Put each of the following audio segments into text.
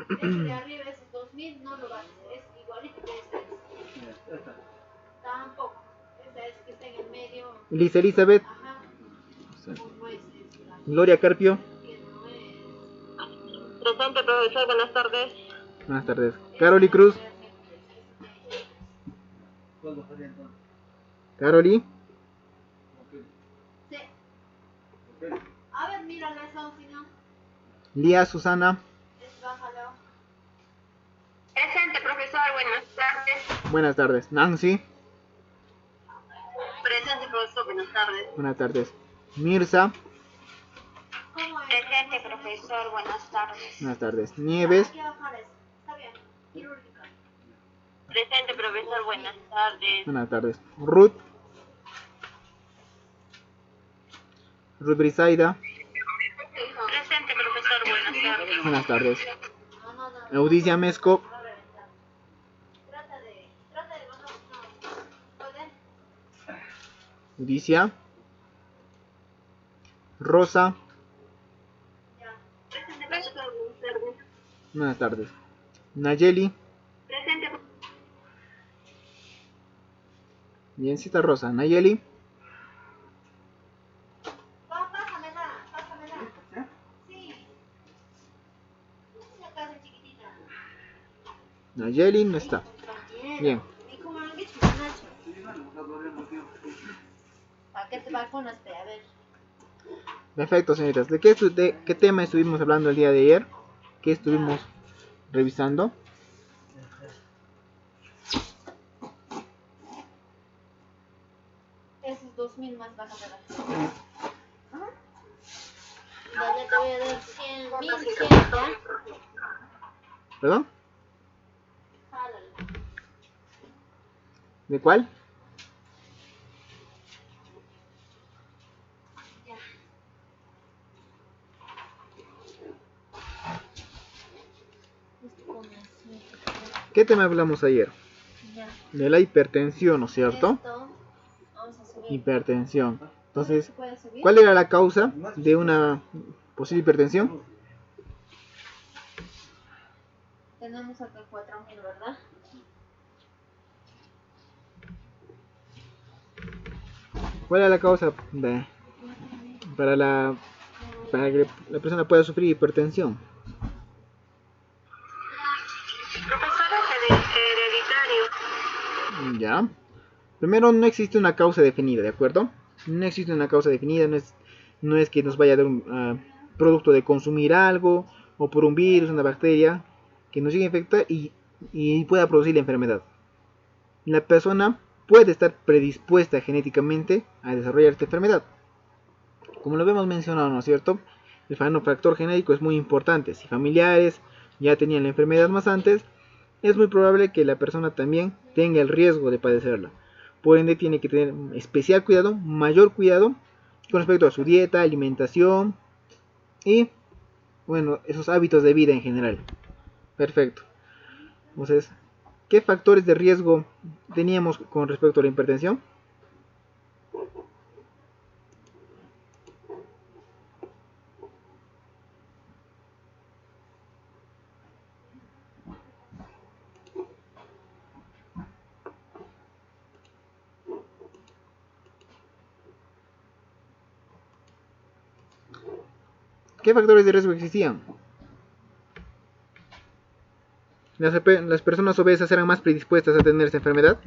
Ese de arriba, esos 2000, no lo bajes, es igualito que esta. Tampoco. Esta es que está en el medio. Lisa Elizabeth. Ajá. No es esta. Gloria Carpio. Que no es. Presente, profesor, buenas tardes. Buenas tardes. Caroli Cruz. Caroli. Sí. A ver, mírala eso, si no. Lía Susana. Bájalo. Presente, profesor, buenas tardes. Buenas tardes. Nancy. Presente, profesor, buenas tardes. Buenas tardes. Mirza. ¿Cómo es? Presente, profesor, buenas tardes. Buenas tardes. Nieves. Hay que bajar eso. Está bien. Quirúrgica. Presente, profesor, buenas tardes. Buenas tardes. Ruth. Ruth Brisaida. Presente, profesor, buenas tardes. Buenas tardes. No. Eudicia Mesco. Va a reventar. Trata de bajar. No. ¿Puede? Eudicia. Rosa. Ya. Presente, profesor, buenas tardes. Buenas tardes. Nayeli. Presente, Biencita Rosa. Nayeli. Pásamela. Sí. Una casa chiquitita. Nayeli no está. Bien. ¿Y cómo lo han dicho, Nacho? ¿Para qué te vacunas? A ver. Perfecto, señoritas. ¿De qué tema estuvimos hablando el día de ayer? ¿Qué estuvimos revisando? Esos 2000 más bájamela. Ya te voy a dar 100, 1100, ¿ya? ¿Perdón? Jálale. ¿De cuál? Ya. ¿Qué tema hablamos ayer? Ya. De la hipertensión, ¿no es cierto? Esto, vamos a subir. Hipertensión. Entonces, ¿Se puede subir? ¿cuál era la causa de una posible hipertensión? Tenemos acá 4000, ¿verdad? ¿Cuál era la causa para que la persona pueda sufrir hipertensión? profesor, es hereditario. Ya. Primero, no existe una causa definida, ¿de acuerdo? No existe una causa definida, no es que nos vaya a dar un producto de consumir algo, o por un virus, una bacteria, que nos llegue a infectar y pueda producir la enfermedad. La persona puede estar predispuesta genéticamente a desarrollar esta enfermedad. Como lo habíamos mencionado, ¿no es cierto? El factor genético es muy importante. Si familiares ya tenían la enfermedad más antes, es muy probable que la persona también tenga el riesgo de padecerla. Por ende, tiene que tener especial cuidado, mayor cuidado con respecto a su dieta, alimentación y, bueno, esos hábitos de vida en general. Perfecto. Entonces, ¿qué factores de riesgo teníamos con respecto a la hipertensión? ¿Qué factores de riesgo existían? ¿Las personas obesas eran más predispuestas a tener esta enfermedad?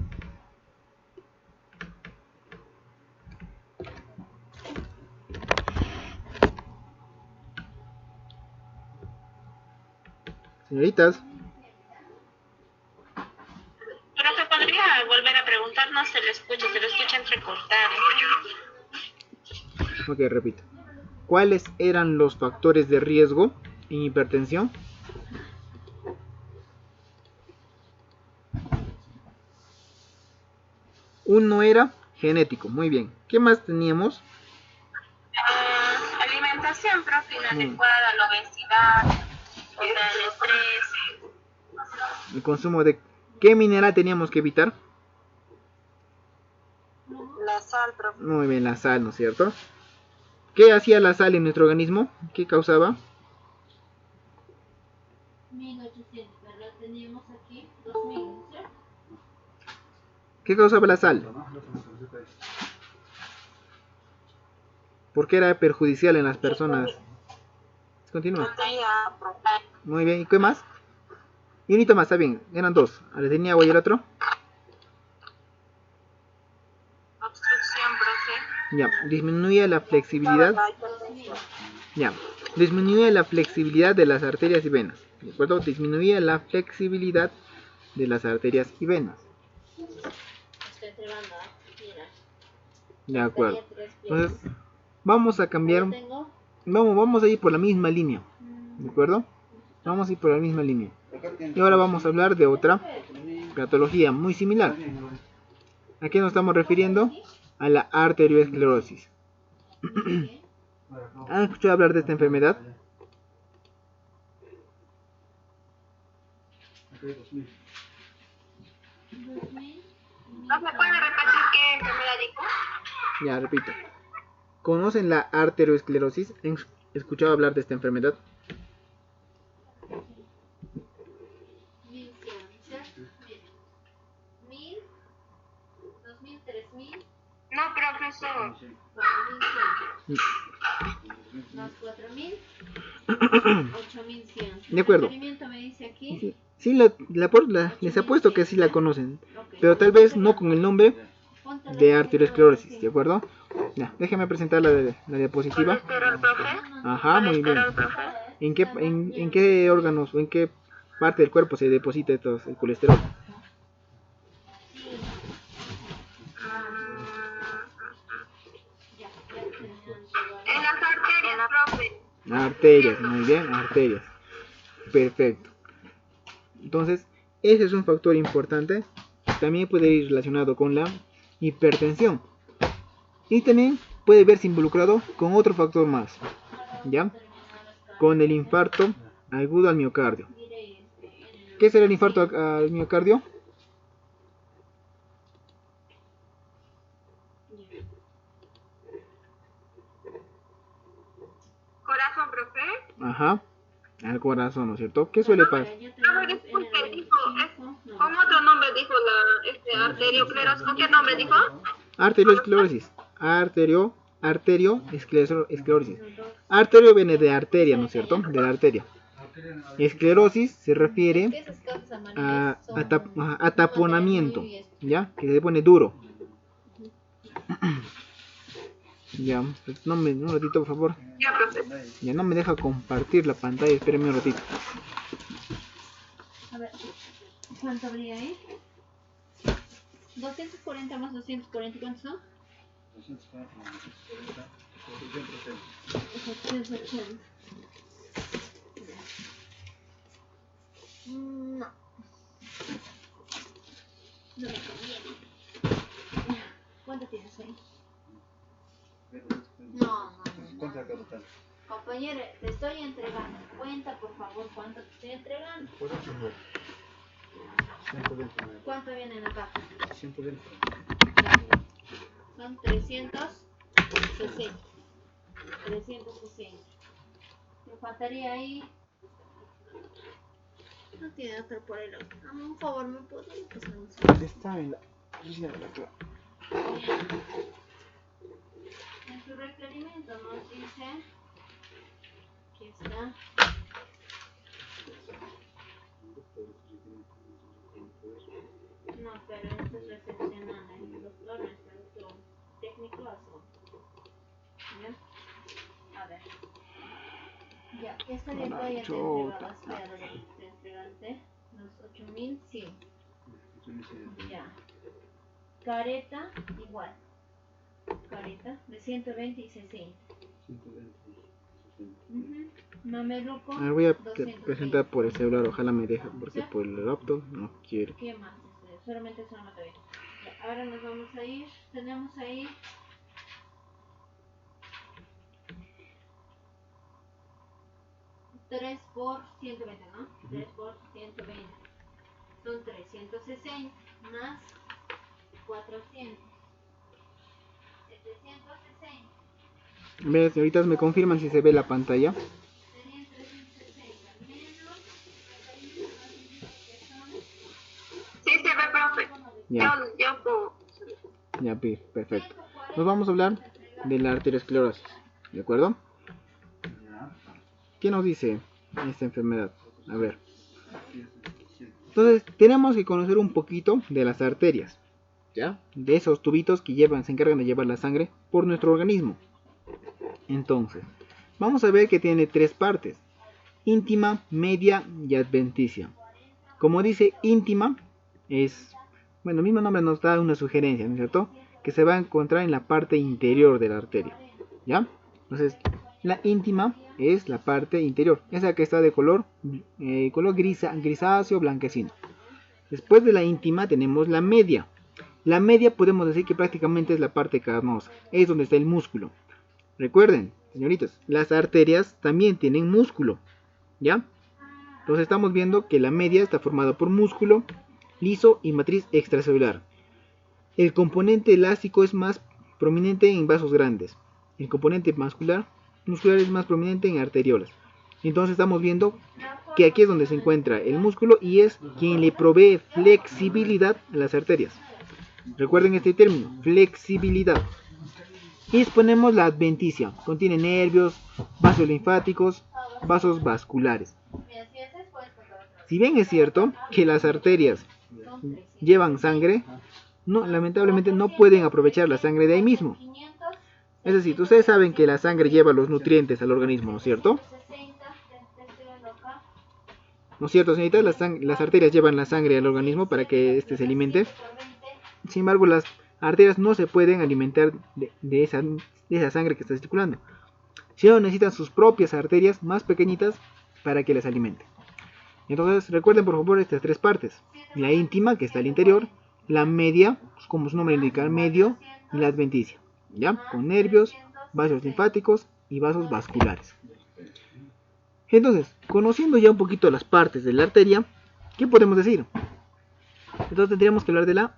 Señoritas. Profe, ¿podría volver a preguntarnos? Se lo escucha entrecortado. Ok, repito. ¿Cuáles eran los factores de riesgo en hipertensión? Uno era genético, muy bien. ¿Qué más teníamos? Alimentación, profe, inadecuada, la obesidad, o sea, el estrés. El consumo de... ¿Qué mineral teníamos que evitar? La sal, profe. Muy bien, la sal, ¿no es cierto? ¿Qué hacía la sal en nuestro organismo? ¿Qué causaba? 1800, pero teníamos aquí 2000, ¿cierto? ¿Qué causaba la sal? ¿Por qué era perjudicial en las personas? Continúa. Muy bien, ¿y qué más? Y unito más, está bien, eran dos. ¿Le tenía agua y el otro? Obstrucción, profe. Ya, disminuía la flexibilidad. Ya, disminuía la flexibilidad de las arterias y venas. ¿De acuerdo? Disminuía la flexibilidad de las arterias y venas. Estoy entregando, mira. De acuerdo. Tenía 3 piezas. Entonces, vamos a cambiar. Ahora tengo. Vamos a ir por la misma línea. ¿De acuerdo? Vamos a ir por la misma línea. Y ahora vamos a hablar de otra patología muy similar. ¿A qué nos estamos refiriendo? A la arteriosclerosis. ¿Han escuchado hablar de esta enfermedad? ¿No me puede repetir qué enfermedad dijo? Ya, repito. ¿Conocen la arteriosclerosis? ¿Han escuchado hablar de esta enfermedad? 1100, ¿cierto? Mira. 1000, 2000, 3000, No, profesor. 4100. Más 4000, 8100. De acuerdo. El requerimiento me dice aquí. Sí, les apuesto que sí la conocen. Ok. Pero tal vez no con el nombre Ponte de la arteriosclerosis, ¿de acuerdo? Ya, déjeme presentar la diapositiva. ¿Colesterol, profe? Ajá, muy bien. ¿Colesterol, profe? ¿En qué órganos o en qué parte del cuerpo se deposita el colesterol? En las arterias, profe. Arterias, muy bien, arterias. Perfecto. Entonces, ese es un factor importante. También puede ir relacionado con la hipertensión. Y también puede verse involucrado con otro factor más. ¿Ya? Con el infarto agudo al miocardio. ¿Qué será el infarto al miocardio? Corazón, profe. Ajá, al corazón, ¿no es cierto? ¿Qué suele pasar? Profe, disculpe, dijo, ¿cómo otro nombre dijo la arteriosclerosis? ¿Con qué nombre dijo? Arteriosclerosis. Arterioesclerosis. Arterio viene de arteria, ¿no es cierto? De la arteria. Esclerosis se refiere a ataponamiento, ¿ya? Que se pone duro. Ya, un ratito, por favor. Ya, profe. Ya no me deja compartir la pantalla, espérenme un ratito. A ver, ¿cuánto habría ahí? 240 más 240, ¿cuántos son? 880. No. No me conviene. ¿Cuánto tienes ahí? No. Compañero, te estoy entregando. Cuenta, por favor, cuánto te estoy entregando. ¿Cuánto viene en la caja? 120. Son 360. 360. Me faltaría ahí. No tiene otro por el otro. Dame un favor, ¿me podrías pasar un segundo? Está en la línea de la clave. En su requerimiento nos dice. Aquí está. No, pero esto es recepcional. El doctor, nuestro doctor técnico azul. ¿Bien? A ver. Ya, esta de acá ya te entregabas, te entregaste los 8000, sí. Ya. Careta, igual. Careta, de 120 y 60. Mameluco, A ver, voy a 220. presentar por el celular, ojalá me deje, porque por el laptop no quiero. ¿Qué más? Solamente eso no te ve. Ahora nos vamos a ir. Tenemos ahí. $3 por 120, ¿no? 3 por 120. Son 360 más 400. 760. Ve, señoritas, me confirman si se ve la pantalla. Serían 360 menos Ya, Yo puedo. ya, perfecto. Nos vamos a hablar de la arteriosclerosis, ¿de acuerdo? ¿Qué nos dice esta enfermedad? A ver. Entonces, tenemos que conocer un poquito de las arterias, ¿ya? De esos tubitos que se encargan de llevar la sangre por nuestro organismo. Entonces, vamos a ver que tiene tres partes: íntima, media y adventicia. Como dice íntima, el mismo nombre nos da una sugerencia, ¿no es cierto? Que se va a encontrar en la parte interior de la arteria, ¿ya? Entonces, la íntima es la parte interior, esa que está de color grisáceo, blanquecino. Después de la íntima tenemos la media. La media podemos decir que prácticamente es la parte carnosa, es donde está el músculo. Recuerden, señoritas, las arterias también tienen músculo, ¿ya? Entonces estamos viendo que la media está formada por músculo liso y matriz extracelular. El componente elástico es más prominente en vasos grandes. El componente muscular es más prominente en arteriolas. Entonces estamos viendo que aquí es donde se encuentra el músculo y es quien le provee flexibilidad a las arterias. Recuerden este término, flexibilidad. Y disponemos la adventicia. Contiene nervios, vasos linfáticos, vasos vasculares. Si bien es cierto que las arterias llevan sangre, lamentablemente no pueden aprovechar la sangre de ahí mismo. Es decir, ustedes saben que la sangre lleva los nutrientes al organismo, ¿no es cierto? ¿No es cierto, señorita? Las arterias llevan la sangre al organismo para que éste se alimente. Sin embargo, las arterias no se pueden alimentar de esa sangre que está circulando, sino necesitan sus propias arterias más pequeñitas para que les alimenten. Entonces recuerden por favor estas tres partes: la íntima, que está al interior; la media, como su nombre indica, medio; y la adventicia, ¿ya? Con nervios, vasos linfáticos y vasos vasculares. Entonces, conociendo ya un poquito las partes de la arteria, ¿qué podemos decir? Entonces tendríamos que hablar de la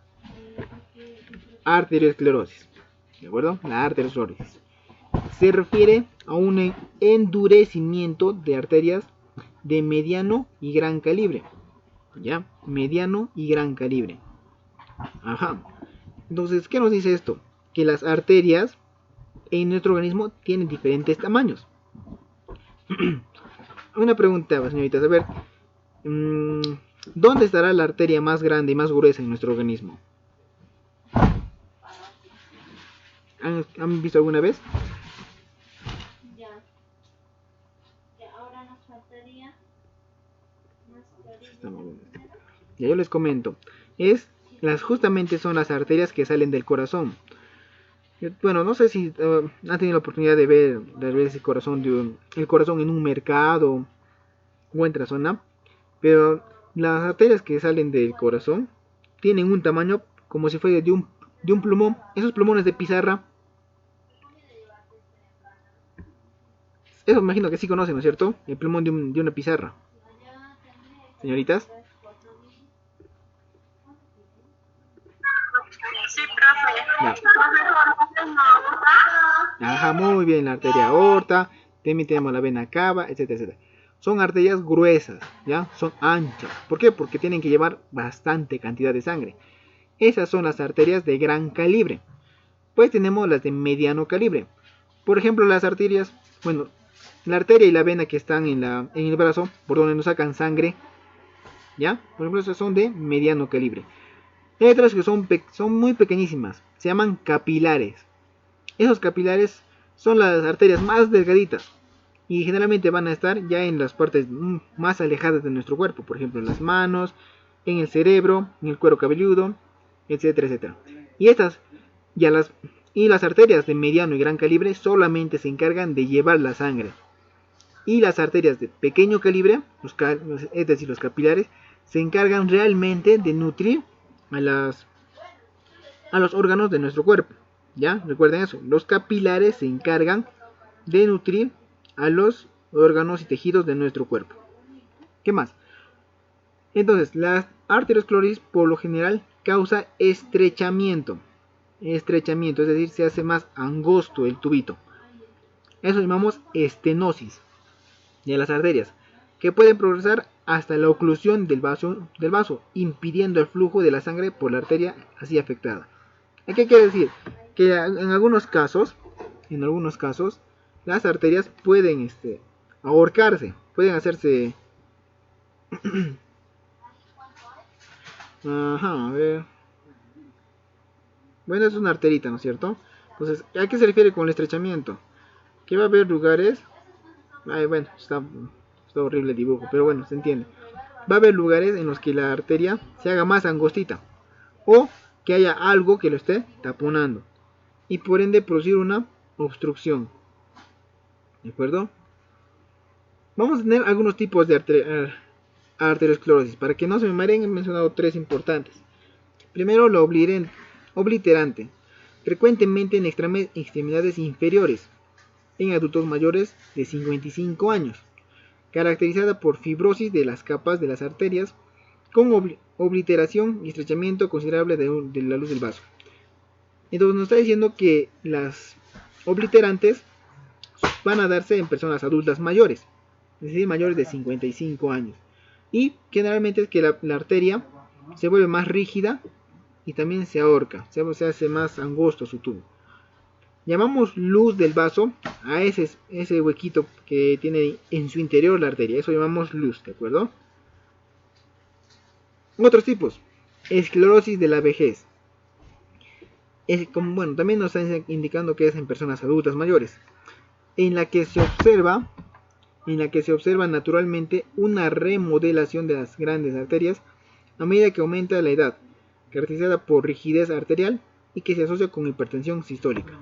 arteriosclerosis, ¿de acuerdo? La arteriosclerosis se refiere a un endurecimiento de arterias de mediano y gran calibre, ¿ya? Mediano y gran calibre. Ajá. Entonces, ¿qué nos dice esto? Que las arterias en nuestro organismo tienen diferentes tamaños. Una pregunta, señoritas, a ver, ¿dónde estará la arteria más grande y más gruesa en nuestro organismo? ¿Han visto alguna vez? Ahora nos faltaría Ya yo les comento. Justamente son las arterias que salen del corazón. Bueno, no sé si han tenido la oportunidad de ver ese corazón, el corazón en un mercado o en otra zona. Pero las arterias que salen del corazón tienen un tamaño como si fuera de un plumón. Esos plumones de pizarra. Eso me imagino que sí conocen, ¿no es cierto? El plumón de una pizarra. Señoritas. Sí, profe. Ajá, muy bien, la arteria aorta, también tenemos la vena cava, etcétera, etcétera. Son arterias gruesas, ¿ya? Son anchas. ¿Por qué? Porque tienen que llevar bastante cantidad de sangre. Esas son las arterias de gran calibre. Pues tenemos las de mediano calibre. Por ejemplo, las arterias, la arteria y la vena que están en el brazo, por donde nos sacan sangre, ¿ya? Por ejemplo, esas son de mediano calibre. Hay otras que son muy pequeñísimas, se llaman capilares. Esos capilares son las arterias más delgaditas y generalmente van a estar ya en las partes más alejadas de nuestro cuerpo, por ejemplo en las manos, en el cerebro, en el cuero cabelludo, etcétera, etcétera. Y las arterias de mediano y gran calibre solamente se encargan de llevar la sangre. Y las arterias de pequeño calibre, es decir, los capilares, se encargan realmente de nutrir a los órganos de nuestro cuerpo. ¿Ya? Recuerden eso. Los capilares se encargan de nutrir a los órganos y tejidos de nuestro cuerpo. ¿Qué más? Entonces, la arteriosclerosis por lo general causa estrechamiento. Estrechamiento, es decir, se hace más angosto el tubito. Eso llamamos estenosis de las arterias, que pueden progresar hasta la oclusión del vaso, impidiendo el flujo de la sangre por la arteria así afectada. ¿Qué quiere decir? Que en algunos casos, las arterias pueden ahorcarse, pueden hacerse... Ajá, a ver. Bueno, es una arterita, ¿no es cierto? Entonces, ¿a qué se refiere con el estrechamiento? Que va a haber lugares... Ay, bueno, está horrible el dibujo, pero bueno, se entiende. Va a haber lugares en los que la arteria se haga más angostita, o que haya algo que lo esté taponando, y por ende producir una obstrucción. ¿De acuerdo? Vamos a tener algunos tipos de arteriosclerosis. Para que no se me mareen, he mencionado 3 importantes. Primero, la obliterante, frecuentemente en extremidades inferiores, en adultos mayores de 55 años, caracterizada por fibrosis de las capas de las arterias, con obliteración y estrechamiento considerable de la luz del vaso. Entonces nos está diciendo que las obliterantes van a darse en personas adultas mayores, es decir, mayores de 55 años. Y generalmente es que la arteria se vuelve más rígida y también se ahorca, se hace más angosto su tubo. Llamamos luz del vaso a ese huequito que tiene en su interior la arteria, eso llamamos luz, ¿de acuerdo? Otros tipos, esclerosis de la vejez. También nos está indicando que es en personas adultas mayores, en la que se observa naturalmente una remodelación de las grandes arterias a medida que aumenta la edad, caracterizada por rigidez arterial y que se asocia con hipertensión sistólica.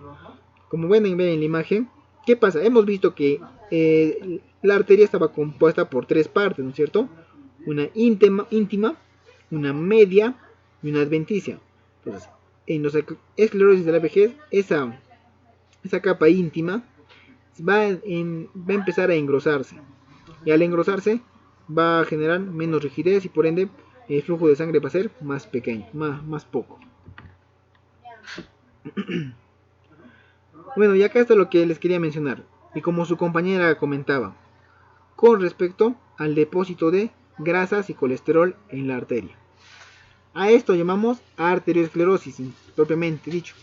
Como pueden ver en la imagen, ¿qué pasa? Hemos visto que la arteria estaba compuesta por 3 partes, ¿no es cierto? Una íntima, una media y una adventicia. Entonces, en los esclerosis de la vejez, esa capa íntima va a empezar a engrosarse, y al engrosarse va a generar menos rigidez y por ende el flujo de sangre va a ser más pequeño, más poco. Bueno, y acá está lo que les quería mencionar, y como su compañera comentaba, con respecto al depósito de grasas y colesterol en la arteria. A esto llamamos arteriosclerosis, propiamente dicho.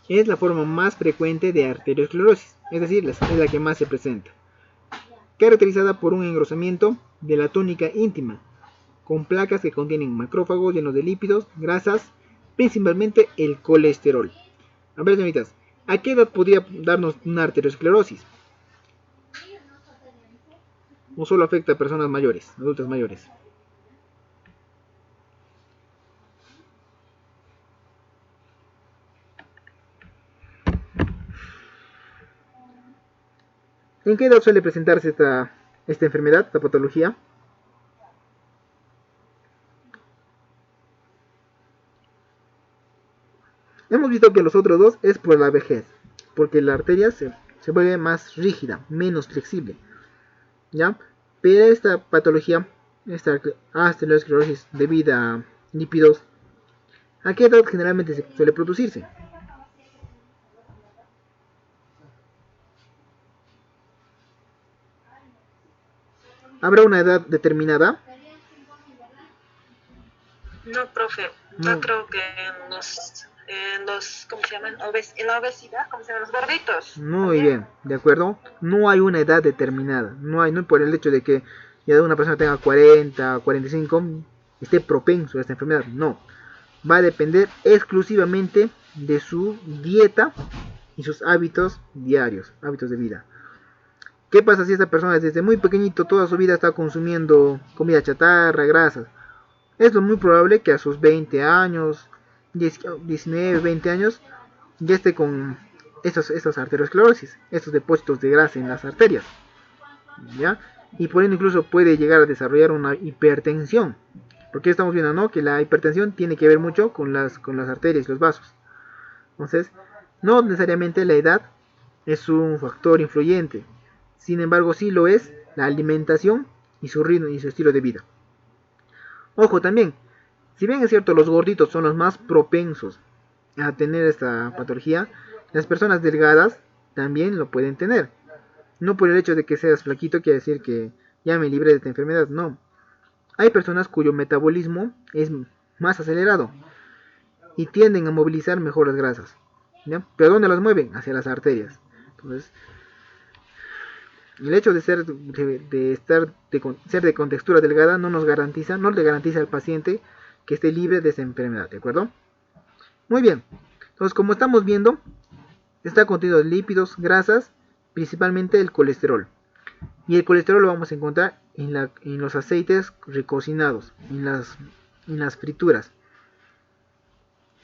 Es la forma más frecuente de arteriosclerosis, es decir, es la que más se presenta, caracterizada por un engrosamiento de la túnica íntima, con placas que contienen macrófagos llenos de lípidos, grasas, principalmente el colesterol. A ver, señoritas, ¿a qué edad podría darnos una arteriosclerosis? ¿O solo afecta a personas mayores, adultas mayores? ¿En qué edad suele presentarse esta enfermedad, esta patología? Hemos visto que los otros dos es por la vejez, porque la arteria se vuelve más rígida, menos flexible, ¿ya? Pero esta patología, esta arteriosclerosis debido a lípidos, ¿a qué edad generalmente se suele producirse? ¿Habrá una edad determinada? No, profe, no creo que en los ¿cómo se llaman? En la obesidad, ¿cómo se llaman? Los gorditos. Muy bien, de acuerdo. No hay una edad determinada. No por el hecho de que ya una persona tenga 40, 45, esté propenso a esta enfermedad. No. Va a depender exclusivamente de su dieta y sus hábitos diarios, hábitos de vida. ¿Qué pasa si esta persona desde muy pequeñito toda su vida está consumiendo comida chatarra, grasas? Es muy probable que a sus 20 años, 19, 20 años, ya esté con estas arteriosclerosis, estos depósitos de grasa en las arterias, ¿ya? Y por ende incluso puede llegar a desarrollar una hipertensión, porque estamos viendo, ¿no?, que la hipertensión tiene que ver mucho con las arterias y los vasos. Entonces, no necesariamente la edad es un factor influyente, sin embargo sí lo es la alimentación y su ritmo y su estilo de vida. Ojo también, si bien es cierto los gorditos son los más propensos a tener esta patología, las personas delgadas también lo pueden tener. No por el hecho de que seas flaquito quiere decir que ya me libré de esta enfermedad. No. Hay personas cuyo metabolismo es más acelerado y tienden a movilizar mejor las grasas, ¿ya? ¿Pero dónde las mueven? Hacia las arterias. Entonces, el hecho de ser de contextura delgada no le garantiza al paciente que esté libre de esa enfermedad, ¿de acuerdo? Muy bien. Entonces, como estamos viendo, está contenido de lípidos, grasas, principalmente el colesterol. Y el colesterol lo vamos a encontrar en los aceites recocinados, en las frituras.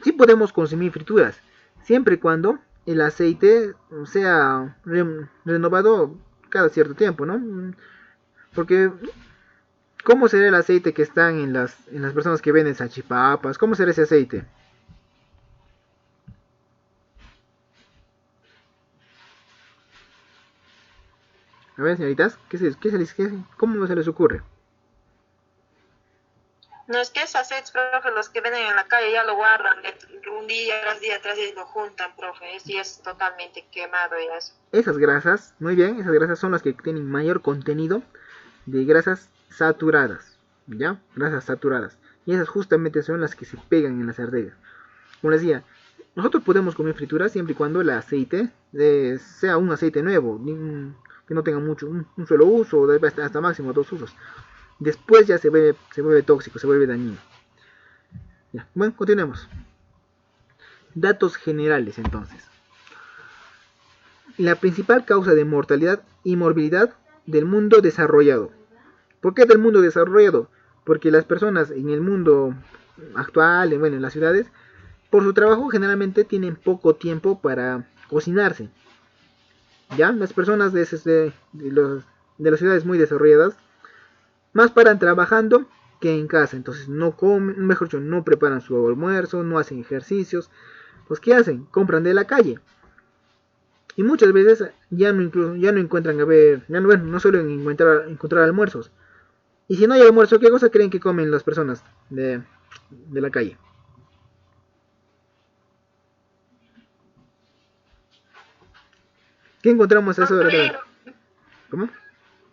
Sí podemos consumir frituras, siempre y cuando el aceite sea renovado cada cierto tiempo, ¿no? Porque, ¿cómo será el aceite que están en las personas que venden salchipapas? ¿Cómo será ese aceite? A ver, señoritas, ¿cómo se les ocurre? No es que esos aceites, profe, los que venden en la calle ya lo guardan un día tras día y lo juntan, profe, y es totalmente quemado y eso. Esas grasas, muy bien, esas grasas son las que tienen mayor contenido de grasas saturadas, ¿ya? Grasas saturadas. Y esas justamente son las que se pegan en las arterias. Como les decía, nosotros podemos comer frituras siempre y cuando el aceite sea un aceite nuevo, que no tenga mucho, un solo uso, o hasta máximo 2 usos. Después ya se vuelve tóxico, se vuelve dañino. Ya. Bueno, continuemos. Datos generales entonces. La principal causa de mortalidad y morbilidad del mundo desarrollado. ¿Por qué del mundo desarrollado? Porque las personas en el mundo actual, en las ciudades, por su trabajo generalmente tienen poco tiempo para cocinarse. ¿Ya? Las personas de las ciudades muy desarrolladas más paran trabajando que en casa, entonces no comen, mejor dicho, no preparan su almuerzo, no hacen ejercicios. Pues ¿qué hacen? Compran de la calle. Y muchas veces ya no encuentran, no suelen encontrar almuerzos. Y si no hay almuerzo, ¿qué cosa creen que comen las personas de la calle? ¿Qué encontramos a eso de la... ¿Cómo?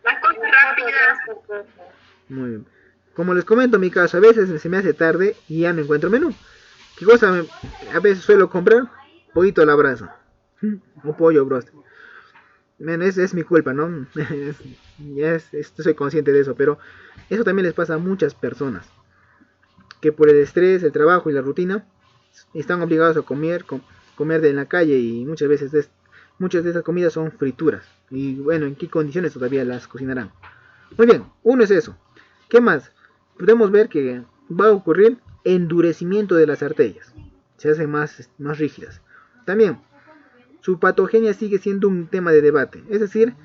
La cosa rápida. Muy bien. Como les comento en mi caso, a veces se me hace tarde y ya no encuentro menú. ¿Qué cosa a veces suelo comprar? Pollito a la brasa. O pollo broster. Es mi culpa, ¿no? Soy consciente de eso, pero eso también les pasa a muchas personas. Que por el estrés, el trabajo y la rutina, están obligados a comer de en la calle y muchas de esas comidas son frituras. Y bueno, ¿en qué condiciones todavía las cocinarán? Muy bien, uno es eso. ¿Qué más? Podemos ver que va a ocurrir endurecimiento de las arterias. Se hacen más rígidas. También, su patogenia sigue siendo un tema de debate. Es decir,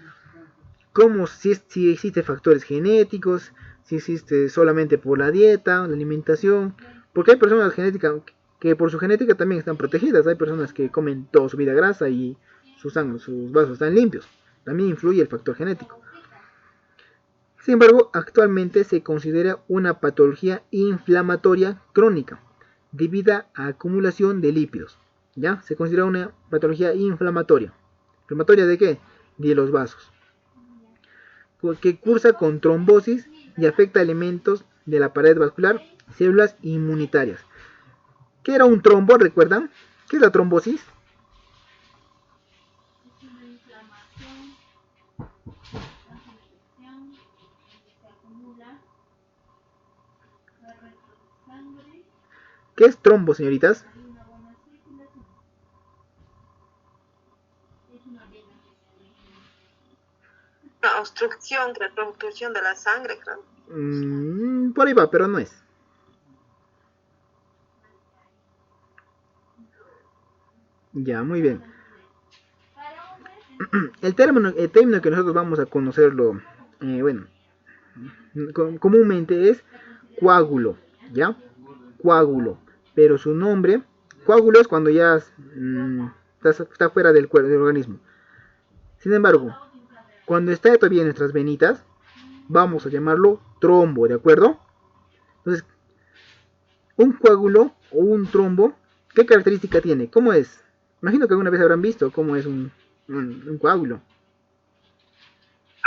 si existen factores genéticos, si existe solamente por la dieta, la alimentación. Porque hay personas que por su genética también están protegidas. Hay personas que comen toda su vida grasa y sus vasos están limpios. También influye el factor genético. Sin embargo, actualmente se considera una patología inflamatoria crónica debido a acumulación de lípidos. ¿Ya? Se considera una patología inflamatoria. ¿Inflamatoria de qué? De los vasos. Que cursa con trombosis y afecta elementos de la pared vascular, células inmunitarias. ¿Qué era un trombo? ¿Recuerdan? ¿Qué es la trombosis? ¿Qué es trombo, señoritas? Una obstrucción de la sangre, creo. Por ahí va, pero no es. Ya, muy bien. El término que nosotros vamos a conocerlo, comúnmente es coágulo, ¿ya? Coágulo. Pero su nombre, coágulo es cuando ya está fuera del organismo. Sin embargo, cuando está todavía en nuestras venitas, vamos a llamarlo trombo, ¿de acuerdo? Entonces, un coágulo o un trombo, ¿qué característica tiene? ¿Cómo es? Imagino que alguna vez habrán visto cómo es un coágulo.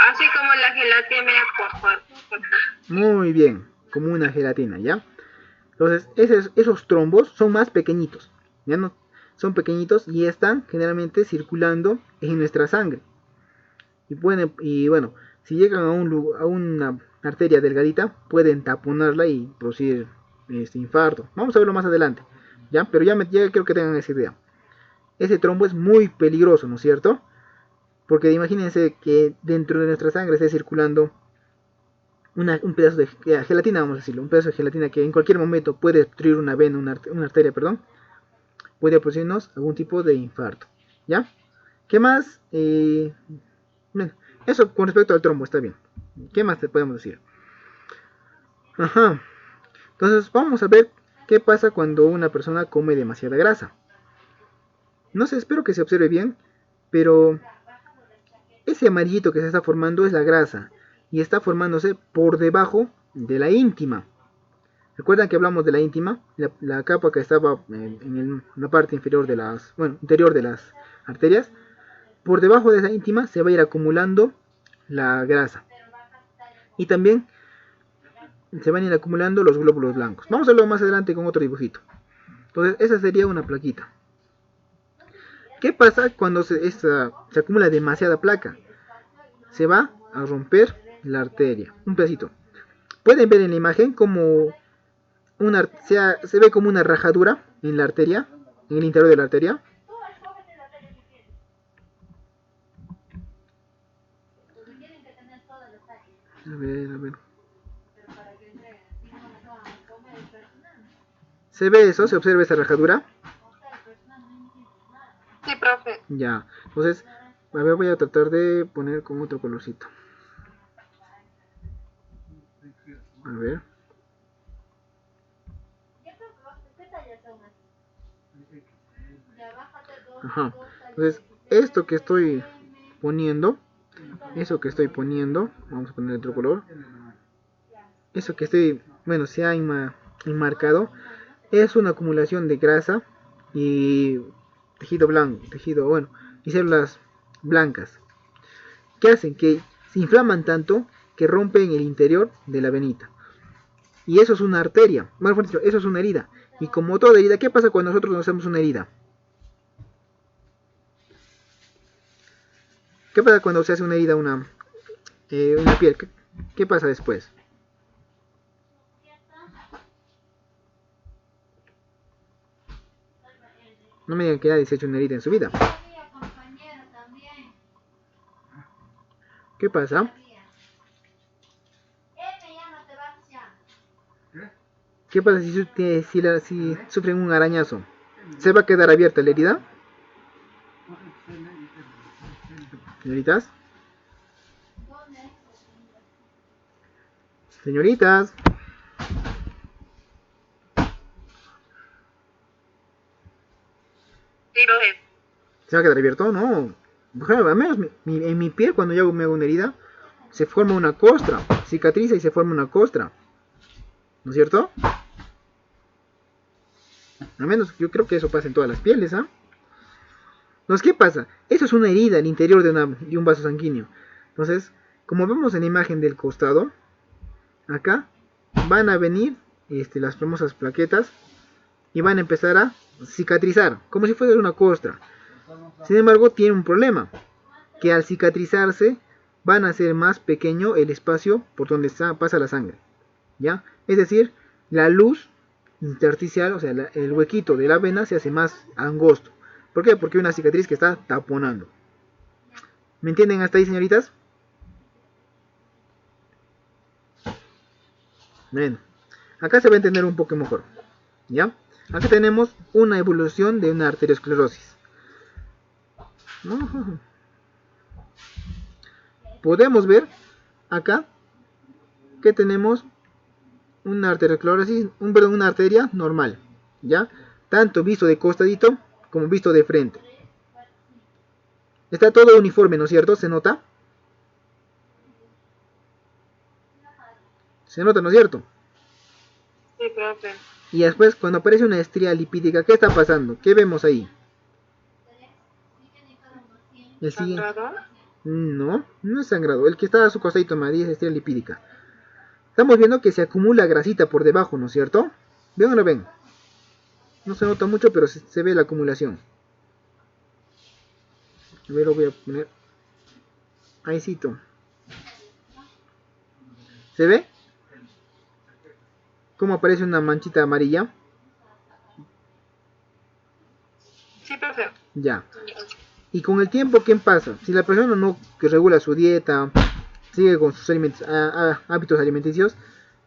Así como la gelatina, por favor. Muy bien, como una gelatina, ¿ya? Entonces, esos trombos son más pequeñitos, ¿ya? No, son pequeñitos y están generalmente circulando en nuestra sangre. Y bueno, si llegan a una arteria delgadita, pueden taponarla y producir este infarto. Vamos a verlo más adelante, ¿ya? Pero ya creo que tengan esa idea. Ese trombo es muy peligroso, ¿no es cierto? Porque imagínense que dentro de nuestra sangre esté circulando un pedazo de gelatina, vamos a decirlo, un pedazo de gelatina que en cualquier momento puede destruir una vena, una arteria, perdón, puede producirnos algún tipo de infarto, ¿ya? ¿Qué más? Bueno, eso con respecto al trombo, está bien. ¿Qué más te podemos decir? Ajá. Entonces vamos a ver qué pasa cuando una persona come demasiada grasa. No sé, espero que se observe bien, pero ese amarillito que se está formando es la grasa y está formándose por debajo de la íntima. ¿Recuerdan que hablamos de la íntima? La capa que estaba en la parte inferior de las, bueno, interior de las arterias. Por debajo de esa íntima se va a ir acumulando la grasa. Y también se van a ir acumulando los glóbulos blancos. Vamos a verlo más adelante con otro dibujito. Entonces, esa sería una plaquita. ¿Qué pasa cuando se acumula demasiada placa? Se va a romper la arteria, un pedacito. Pueden ver en la imagen como se ve como una rajadura en la arteria, en el interior de la arteria. A ver. ¿Se ve eso? ¿Se observa esa rajadura? Sí, profe. Ya, entonces, a ver, voy a tratar de poner con otro colorcito. A ver. Ajá. Entonces, esto que estoy poniendo, vamos a poner otro color. Eso que estoy, bueno, se ha enmarcado, es una acumulación de grasa y tejido blanco, y células blancas, que hacen que se inflaman tanto que rompen el interior de la venita. Y eso es una arteria, bueno, eso es una herida. Y como toda herida, ¿qué pasa cuando nosotros nos hacemos una herida? ¿Qué pasa cuando se hace una herida a una piel? ¿Qué pasa después? No me digan que nadie se ha hecho una herida en su vida. ¿Qué pasa? ¿Qué pasa si sufren un arañazo? ¿Se va a quedar abierta la herida? ¿Señoritas? ¿Señoritas? ¿Se va a quedar abierto? No. Al menos en mi piel, cuando yo me hago una herida, se forma una costra. Cicatriza y se forma una costra. ¿No es cierto? Al menos yo creo que eso pasa en todas las pieles, ¿ah? Entonces, ¿qué pasa? Eso es una herida al interior de un vaso sanguíneo. Entonces, como vemos en la imagen del costado, acá van a venir las famosas plaquetas y van a empezar a cicatrizar, como si fuera una costra. Sin embargo, tiene un problema, que al cicatrizarse van a hacer más pequeño el espacio por donde pasa la sangre, ¿ya? Es decir, la luz intersticial, o sea, el huequito de la vena se hace más angosto. ¿Por qué? Porque hay una cicatriz que está taponando. ¿Me entienden hasta ahí, señoritas? Bueno, acá se va a entender un poco mejor, ¿ya? Acá tenemos una evolución de una arteriosclerosis. Podemos ver acá que tenemos una arteriosclerosis, una arteria normal, ¿ya? Tanto visto de costadito como visto de frente. Está todo uniforme, ¿no es cierto? ¿Se nota? ¿Se nota, no es cierto? Sí, profe. Y después, cuando aparece una estría lipídica, ¿qué está pasando? ¿Qué vemos ahí? El siguiente. No, no es sangrado. El que está a su costadito más es estría lipídica. Estamos viendo que se acumula grasita por debajo, ¿no es cierto? ¿Ven o no ven? No se nota mucho, pero se ve la acumulación. A ver, lo voy a poner. Ahícito. ¿Se ve? ¿Cómo aparece una manchita amarilla? Sí, profe. Ya. Y con el tiempo, ¿qué pasa? Si la persona no que regula su dieta, sigue con sus hábitos alimenticios,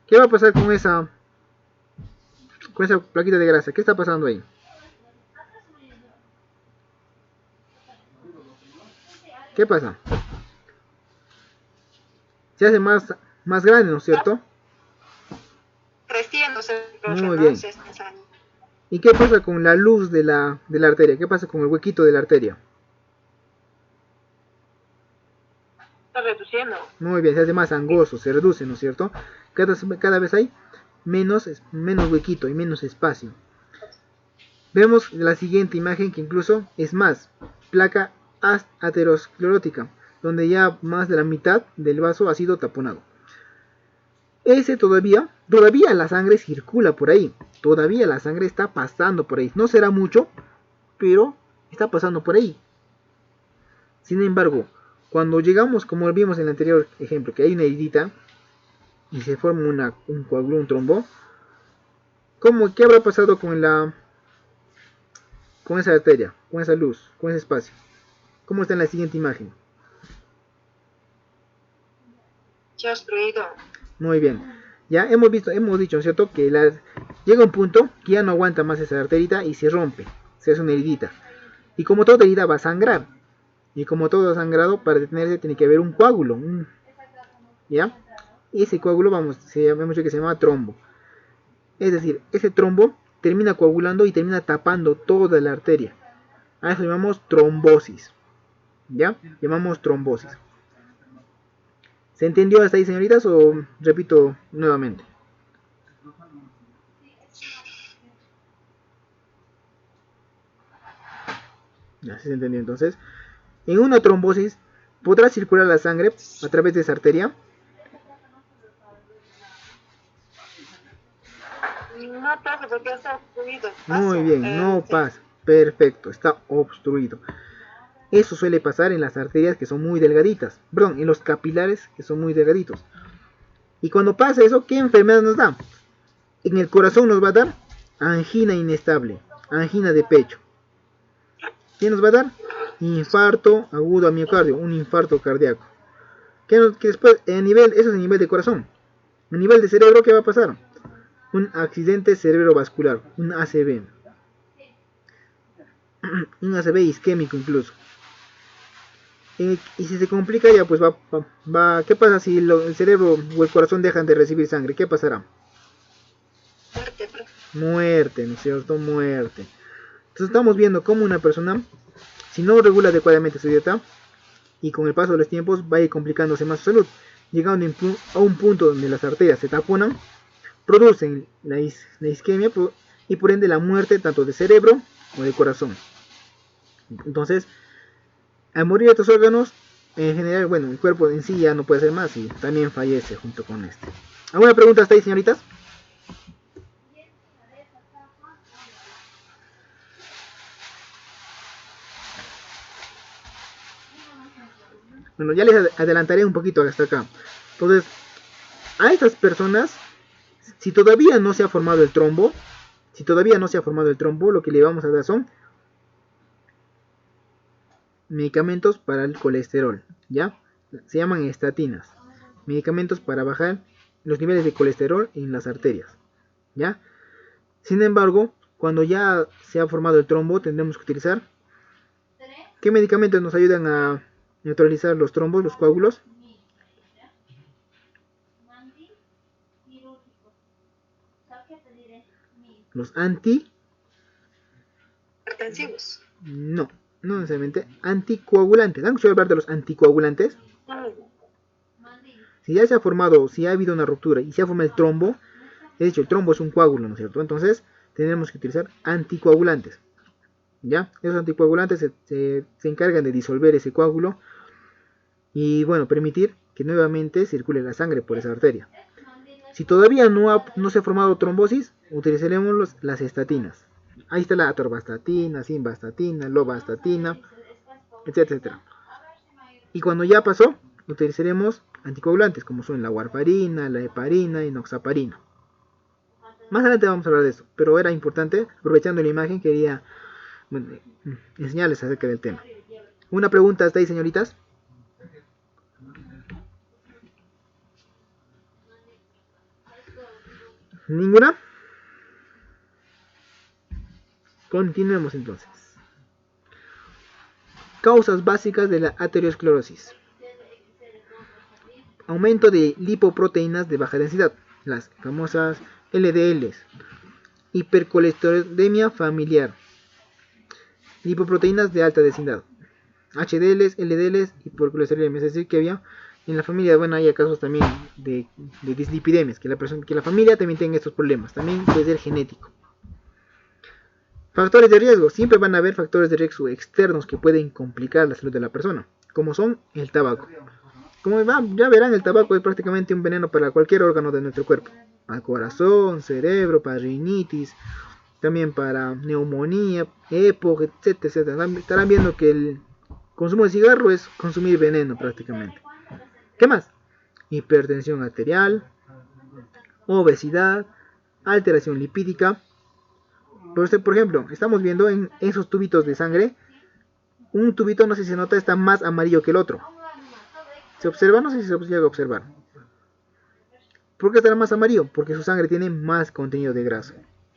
¿qué va a pasar con esa plaquita de grasa? ¿Qué está pasando ahí? ¿Qué pasa? Se hace más grande, ¿no es cierto? Creciéndose, profe, Muy ¿no? bien. Se está saliendo. ¿Y qué pasa con la luz de la arteria? ¿Qué pasa con el huequito de la arteria? Está reduciendo. Muy bien, se hace más angosto, se reduce, ¿no es cierto? Cada vez hay menos huequito y menos espacio. Vemos la siguiente imagen que incluso es más, placa aterosclerótica, donde ya más de la mitad del vaso ha sido taponado. Ese todavía la sangre circula por ahí, todavía la sangre está pasando por ahí. No será mucho, pero está pasando por ahí. Sin embargo, cuando llegamos, como vimos en el anterior ejemplo, que hay una heridita y se forma un coágulo, un trombo, ¿qué habrá pasado con esa arteria, con esa luz, con ese espacio? ¿Cómo está en la siguiente imagen? Se ha obstruido. Muy bien. Ya hemos dicho, ¿cierto? Que llega un punto que ya no aguanta más esa arterita y se rompe, se hace una heridita. Y como toda herida va a sangrar, y como todo sangrado, para detenerse tiene que haber un coágulo, ¿ya? Y ese coágulo, hemos dicho que se llama trombo. Es decir, ese trombo termina coagulando y termina tapando toda la arteria. A eso llamamos trombosis. ¿Ya? Llamamos trombosis. ¿Se entendió hasta ahí, señoritas, o repito nuevamente? Ya, ¿sí se entendió entonces? En una trombosis podrá circular la sangre a través de esa arteria. No, profe, porque está obstruido. Muy bien, no pasa. Perfecto, está obstruido. Eso suele pasar en las arterias que son muy delgaditas. Perdón, en los capilares que son muy delgaditos. Y cuando pasa eso, ¿qué enfermedad nos da? En el corazón nos va a dar angina inestable, angina de pecho. ¿Qué nos va a dar? Infarto agudo a miocardio, un infarto cardíaco. Que después, eso es a nivel de corazón. A nivel de cerebro, ¿qué va a pasar? Un accidente cerebrovascular, un ACV. Un ACV isquémico incluso. Y si se complica ya, pues ¿qué pasa si el cerebro o el corazón dejan de recibir sangre? ¿Qué pasará? Muerte, ¿no es cierto? Muerte. Entonces estamos viendo cómo una persona, si no regula adecuadamente su dieta, y con el paso de los tiempos va a ir complicándose más su salud, llegando a un punto donde las arterias se taponan, producen la isquemia y por ende la muerte tanto de cerebro o de corazón. Entonces, al morir estos órganos, en general, bueno, el cuerpo en sí ya no puede hacer más y también fallece junto con este. ¿Alguna pregunta hasta ahí, señoritas? Bueno, ya les adelantaré un poquito hasta acá. Entonces, a estas personas, si todavía no se ha formado el trombo, lo que le vamos a dar son medicamentos para el colesterol, ¿ya? Se llaman estatinas. Medicamentos para bajar los niveles de colesterol en las arterias, ¿ya? Sin embargo, cuando ya se ha formado el trombo, tendremos que utilizar ¿qué medicamentos nos ayudan a neutralizar los trombos, los coágulos? Los hipertensivos. No necesariamente anticoagulantes. ¿Han escuchado hablar de los anticoagulantes? Si ya se ha formado, si ha habido una ruptura y se ha formado el trombo, he dicho, el trombo es un coágulo, ¿no es cierto? Entonces, tenemos que utilizar anticoagulantes. ¿Ya? Esos anticoagulantes se encargan de disolver ese coágulo y bueno, permitir que nuevamente circule la sangre por esa arteria. Si todavía no se ha formado trombosis, utilizaremos las estatinas. Ahí está la atorvastatina, simvastatina, lovastatina, etcétera. Y cuando ya pasó, utilizaremos anticoagulantes como son la warfarina, la heparina y enoxaparina. Más adelante vamos a hablar de eso, pero era importante, aprovechando la imagen, quería enseñarles acerca del tema. ¿Una pregunta hasta ahí, señoritas? ¿Ninguna? Continuemos entonces. Causas básicas de la aterosclerosis. Aumento de lipoproteínas de baja densidad, las famosas LDLs. Hipercolesterolemia familiar. Lipoproteínas de alta densidad. HDLs, LDLs, hipercolesterolemia. Es decir, que había en la familia, bueno, hay casos también de dislipidemias, que la familia también tenga estos problemas. También puede ser genético. Factores de riesgo. Siempre van a haber factores de riesgo externos que pueden complicar la salud de la persona, como son el tabaco. Como ya verán, el tabaco es prácticamente un veneno para cualquier órgano de nuestro cuerpo. Para corazón, cerebro, para rinitis, también para neumonía, EPOC, etcétera. Estarán viendo que el consumo de cigarro es consumir veneno prácticamente. ¿Qué más? Hipertensión arterial, obesidad, alteración lipídica. Por ejemplo, estamos viendo en esos tubitos de sangre, un tubito, no sé si se nota, está más amarillo que el otro. ¿Se observa? No sé si se llega a observar. ¿Por qué estará más amarillo? Porque su sangre tiene más contenido de grasa.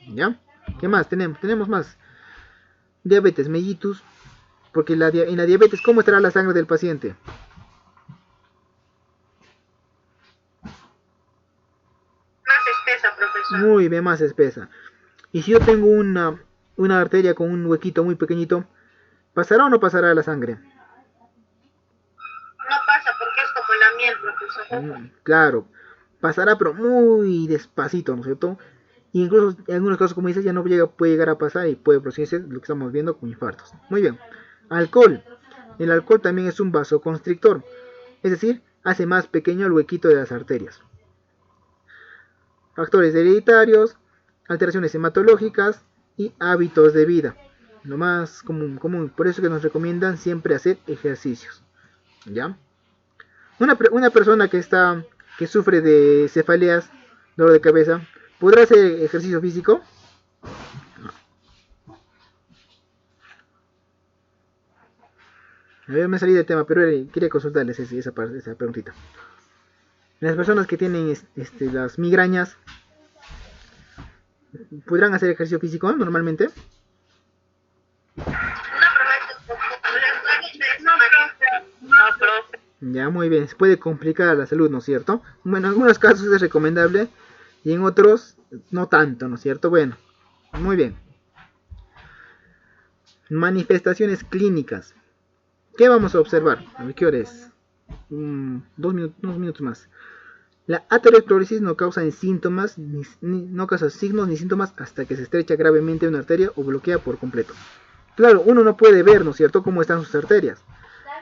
¿Ya? ¿Qué más tenemos? Tenemos más. Diabetes mellitus. Porque en la diabetes, ¿cómo estará la sangre del paciente? Más espesa, profesor. Muy bien, más espesa. Y si yo tengo una arteria con un huequito muy pequeñito, ¿pasará o no pasará la sangre? No pasa porque es como la miel, profesor. Claro, pasará pero muy despacito, ¿no es cierto? Y incluso en algunos casos, como dices, ya no puede llegar a pasar y puede producirse lo que estamos viendo con infartos. Muy bien. Alcohol. El alcohol también es un vasoconstrictor, es decir, hace más pequeño el huequito de las arterias. Factores hereditarios, alteraciones hematológicas y hábitos de vida. Lo más común. Por eso que nos recomiendan siempre hacer ejercicios. ¿Ya? Una persona que sufre de cefaleas, dolor de cabeza, ¿podrá hacer ejercicio físico? A ver, me salí del tema, pero quería consultarles esa preguntita. Las personas que tienen las migrañas, ¿podrán hacer ejercicio físico normalmente? No, profe. Ya, muy bien. Se puede complicar la salud, ¿no es cierto? Bueno, en algunos casos es recomendable y en otros no tanto, ¿no es cierto? Bueno, muy bien. Manifestaciones clínicas. ¿Qué vamos a observar? A ver, ¿qué hora es? 2 minutos más. La aterosclerosis no causa síntomas, no causa signos ni síntomas hasta que se estrecha gravemente una arteria o bloquea por completo. Claro, uno no puede ver, ¿no es cierto?, cómo están sus arterias.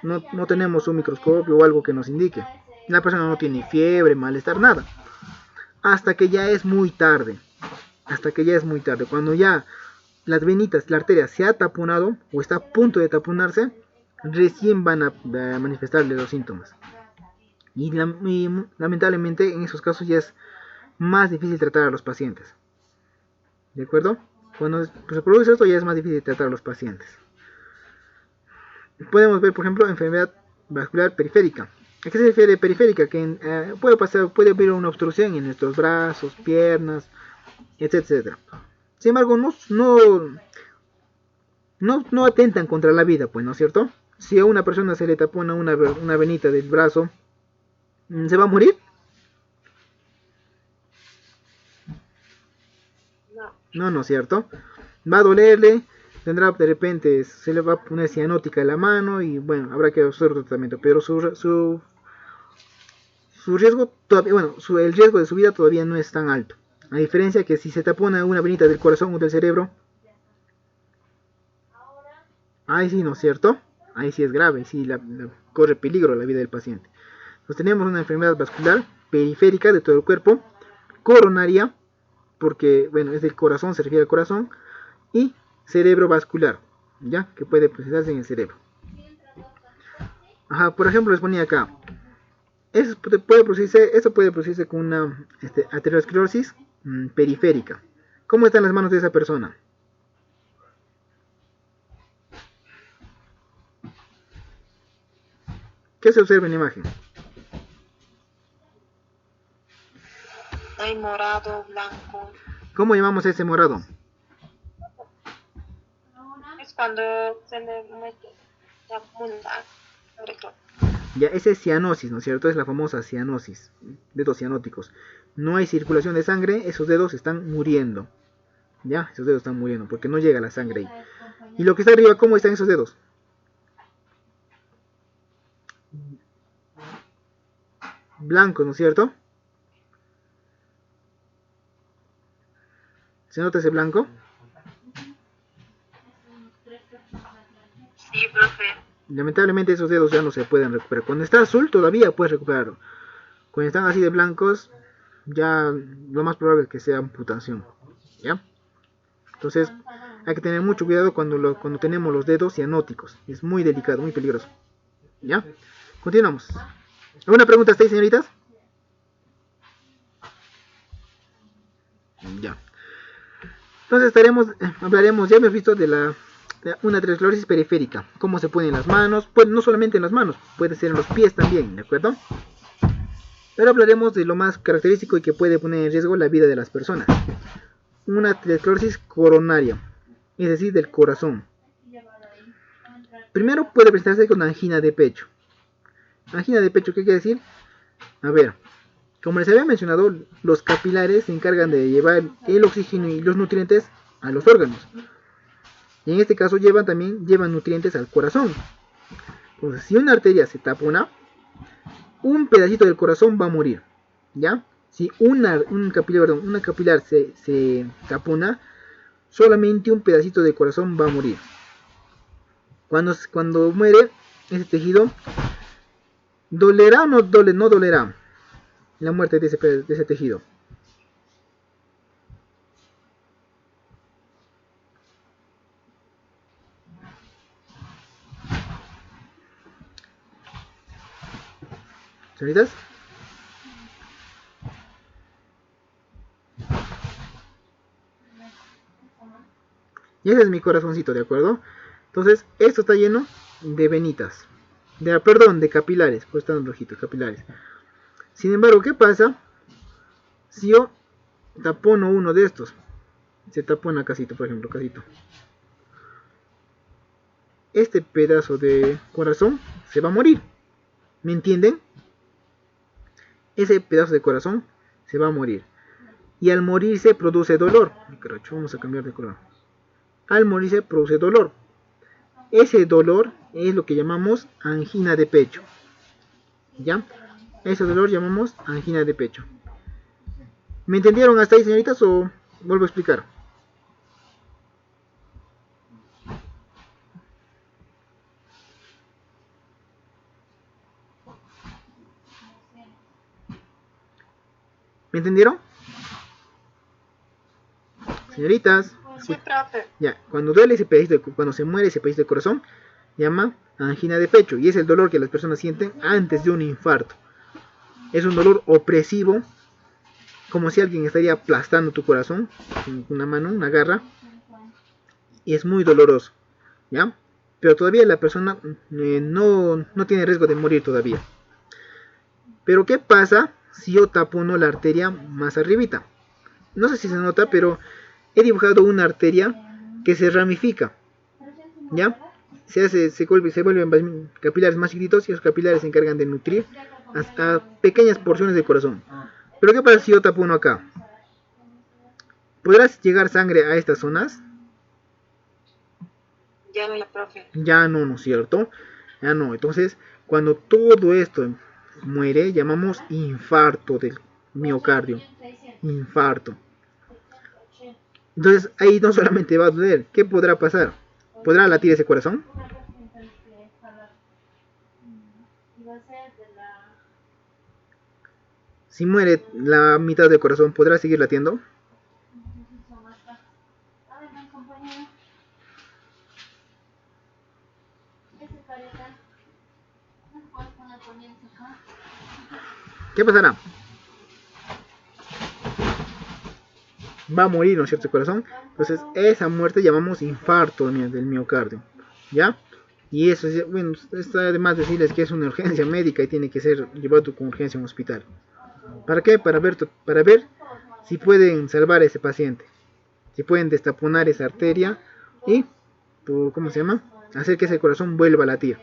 No tenemos un microscopio o algo que nos indique. La persona no tiene fiebre, malestar, nada. Hasta que ya es muy tarde. Cuando ya las venitas, la arteria se ha taponado o está a punto de taponarse, recién van a manifestarle los síntomas. Y lamentablemente en esos casos ya es más difícil tratar a los pacientes. ¿De acuerdo? Cuando se produce esto ya es más difícil tratar a los pacientes. Podemos ver, por ejemplo, enfermedad vascular periférica. ¿A qué se refiere periférica? Que puede haber una obstrucción en nuestros brazos, piernas, etc. Sin embargo, no atentan contra la vida, pues, ¿no es cierto? Si a una persona se le tapona una venita del brazo, ¿se va a morir? No es cierto. Va a dolerle, tendrá de repente, se le va a poner cianótica en la mano y bueno, habrá que hacer tratamiento, pero su riesgo todavía, el riesgo de su vida todavía no es tan alto. A diferencia que si se tapona una venita del corazón o del cerebro, ahí sí, ¿no es cierto? Ahí sí es grave, sí, corre peligro la vida del paciente. Entonces tenemos una enfermedad vascular periférica de todo el cuerpo, coronaria, porque bueno, es del corazón, se refiere al corazón, y cerebrovascular, ya, que puede presentarse en el cerebro. Ajá, por ejemplo, les ponía acá. Esto puede producirse con una aterosclerosis periférica. ¿Cómo están las manos de esa persona? ¿Qué se observa en la imagen? Hay morado, blanco. ¿Cómo llamamos a ese morado? Es cuando se le mete la punta. Ya, esa es cianosis, ¿no es cierto? Es la famosa cianosis, dedos cianóticos. No hay circulación de sangre, esos dedos están muriendo. Ya, esos dedos están muriendo porque no llega la sangre ahí. Y lo que está arriba, ¿cómo están esos dedos? Blancos, ¿no es cierto? ¿Se nota ese blanco? Sí, profe. Lamentablemente esos dedos ya no se pueden recuperar. Cuando está azul todavía puedes recuperarlo. Cuando están así de blancos, ya lo más probable es que sea amputación. ¿Ya? Entonces hay que tener mucho cuidado cuando tenemos los dedos cianóticos. Es muy delicado, muy peligroso. ¿Ya? Continuamos. ¿Alguna pregunta hasta ahí, señoritas? Ya. Entonces hablaremos, ya hemos visto de una aterosclerosis periférica. Cómo se pone en las manos, pues no solamente en las manos, puede ser en los pies también, ¿de acuerdo? Pero hablaremos de lo más característico y que puede poner en riesgo la vida de las personas. Una aterosclerosis coronaria, es decir, del corazón. Primero puede presentarse con angina de pecho. Angina de pecho, ¿qué quiere decir? A ver, como les había mencionado, los capilares se encargan de llevar el oxígeno y los nutrientes a los órganos. Y en este caso llevan nutrientes al corazón. Entonces, si una arteria se tapona, un pedacito del corazón va a morir. ¿Ya? Si una capilar se tapona, solamente un pedacito del corazón va a morir. Cuando muere ese tejido, ¿dolerá o no dolerá la muerte de ese tejido? ¿Señoritas? Y ese es mi corazoncito, ¿de acuerdo? Entonces, esto está lleno de venitas. De capilares, pues están rojitos, capilares. Sin embargo, ¿qué pasa si yo tapono uno de estos? Se tapona casito, por ejemplo, casito. Este pedazo de corazón se va a morir. ¿Me entienden? Ese pedazo de corazón se va a morir. Y al morirse produce dolor. Vamos a cambiar de color. Al morirse produce dolor. Ese dolor es lo que llamamos angina de pecho. ¿Ya? Ese dolor llamamos angina de pecho. ¿Me entendieron hasta ahí, señoritas, o vuelvo a explicar? ¿Me entendieron? Señoritas. Sí, profe. Ya, cuando se muere ese pedacito de corazón, llama angina de pecho. Y es el dolor que las personas sienten antes de un infarto. Es un dolor opresivo, como si alguien estaría aplastando tu corazón con una mano, una garra. Y es muy doloroso, ¿ya? Pero todavía la persona no tiene riesgo de morir todavía. Pero ¿qué pasa si yo tapono la arteria más arribita? No sé si se nota, pero he dibujado una arteria que se ramifica, ¿ya? Se vuelven capilares más chiquitos y esos capilares se encargan de nutrir a pequeñas porciones del corazón. Pero ¿qué pasa si yo tapono acá? ¿Podrás llegar sangre a estas zonas? Ya no, profe. Ya no, ¿no es cierto? Ya no. Entonces, cuando todo esto muere, llamamos infarto del miocardio. Infarto. Entonces, ahí no solamente va a doler. ¿Qué podrá pasar? ¿Podrá latir ese corazón? Si muere la mitad del corazón, ¿podrá seguir latiendo? Son más bajas. A ver, ven, compañero. Ese careta. ¿No puedes poner poniendo acá? ¿Qué pasará? Va a morir, ¿no es cierto?, el corazón. Entonces, esa muerte llamamos infarto del miocardio. ¿Ya? Y eso, bueno, está además decirles que es una urgencia médica y tiene que ser llevado con urgencia a un hospital. ¿Para qué? Para ver si pueden salvar a ese paciente. Si pueden destaponar esa arteria y, ¿cómo se llama?, hacer que ese corazón vuelva a latir.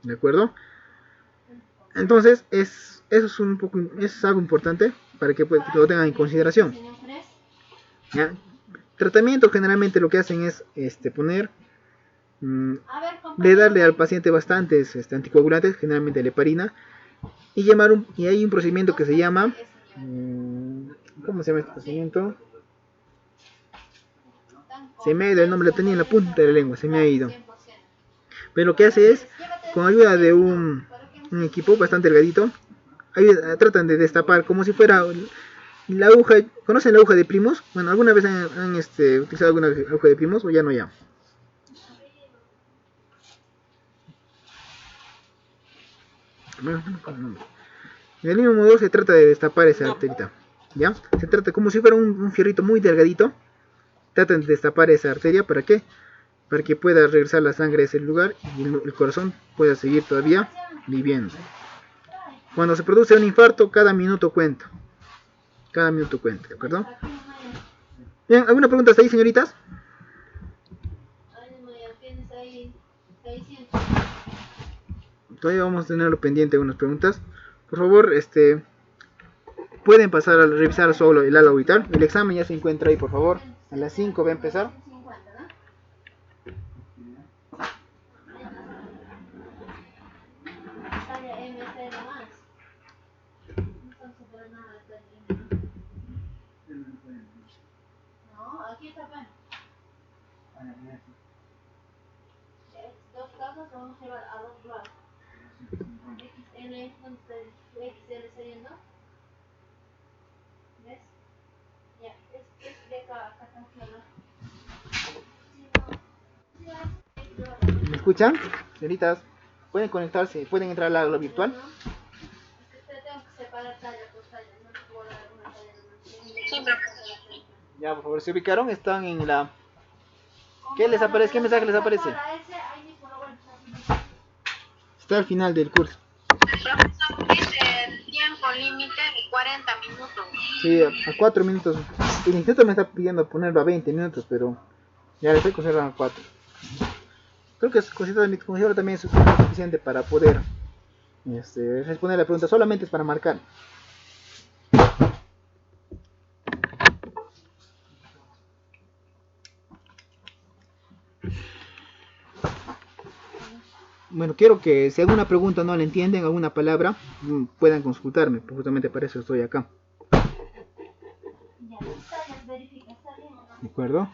¿De acuerdo? Entonces, eso es algo importante para que lo tengan en consideración. ¿Ya? Tratamiento generalmente lo que hacen es poner, de darle al paciente bastantes anticoagulantes, generalmente la heparina, y hay un procedimiento que se llama, ¿cómo se llama este procedimiento? Se me ha ido el nombre, lo tenía en la punta de la lengua, se me ha ido. Pero lo que hace es, con ayuda de un equipo bastante delgadito, tratan de destapar como si fuera la aguja. ¿Conocen la aguja de Primos? Bueno, ¿alguna vez han utilizado alguna aguja de Primos o ya no ya? Bueno, en el mismo modo se trata de destapar esa arterita. ¿Ya? Se trata como si fuera un fierrito muy delgadito. Tratan de destapar esa arteria. ¿Para qué? Para que pueda regresar la sangre a ese lugar y el corazón pueda seguir todavía viviendo. Cuando se produce un infarto, cada minuto cuenta. Cada minuto cuenta, ¿de acuerdo? Bien, ¿alguna pregunta hasta ahí, señoritas? Todavía vamos a tenerlo pendiente algunas preguntas. Por favor, pueden pasar a revisar solo el ala orbital. El examen ya se encuentra ahí, por favor. A las 5 va a empezar. No, aquí está bien. Dos casos vamos a llevar a dos lados. XL, ¿dónde está el XL está yendo? ¿Ves? Ya, es de acá está claro. ¿Me escuchan? Señoritas, pueden conectarse, pueden entrar al aula virtual. Es que tengo que separar talla por talla, no te puedo dar una talla Sí, Ya, por favor, se ubicaron, están en la... ¿Qué les aparece? ¿Qué mensaje les aparece? Está al final del curso. dice tiempo límite de 40 minutos. Sí, a 4 minutos. El instituto me está pidiendo ponerlo a 20 minutos, pero ya le estoy considerando a 4. Creo que considero también es suficiente para poder responder la pregunta. Solamente es para marcar. Bueno, quiero que si alguna pregunta no la entienden, alguna palabra, puedan consultarme, porque justamente para eso estoy acá. ¿De acuerdo?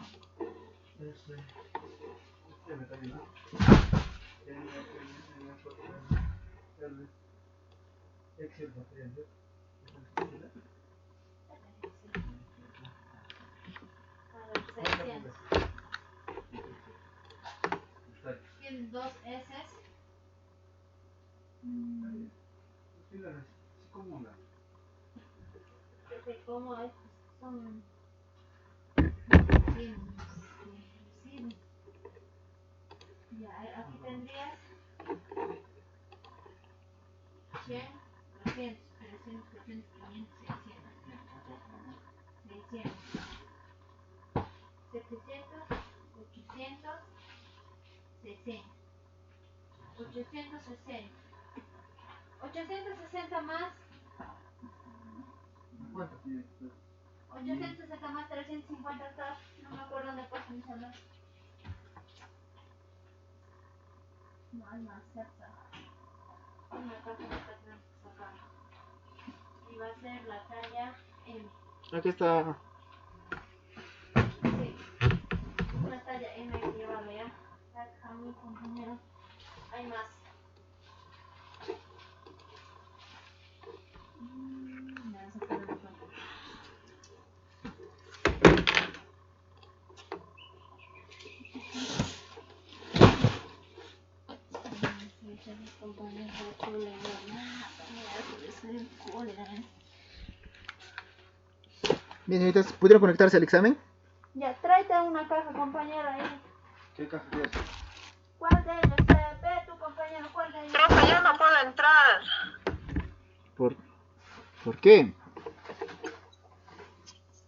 Tienen dos S. ¿Cómo es? Son... Ya, aquí tendrías 100, 200, 300, 400, 500, 600, 700, 800, 60, 860, 860 más 860 más 350 está, no me acuerdo dónde pasa mi celular. No hay más cerca. Una cosa que tenemos que sacar. Y va a ser la talla M. Aquí está. Sí, una talla M hay que llevarlo ya. Acá mi compañero. Hay más. Me vas a Pucha, mis compañeros de cole, Bien, señoritas, ¿pudieron conectarse al examen? Ya, tráete una caja, compañero, ahí. ¿Qué caja quieres? ¿Cuál de ellos? Ve tu compañero, ¿cuál de ellos? Profe, yo no puedo entrar. ¿Por qué?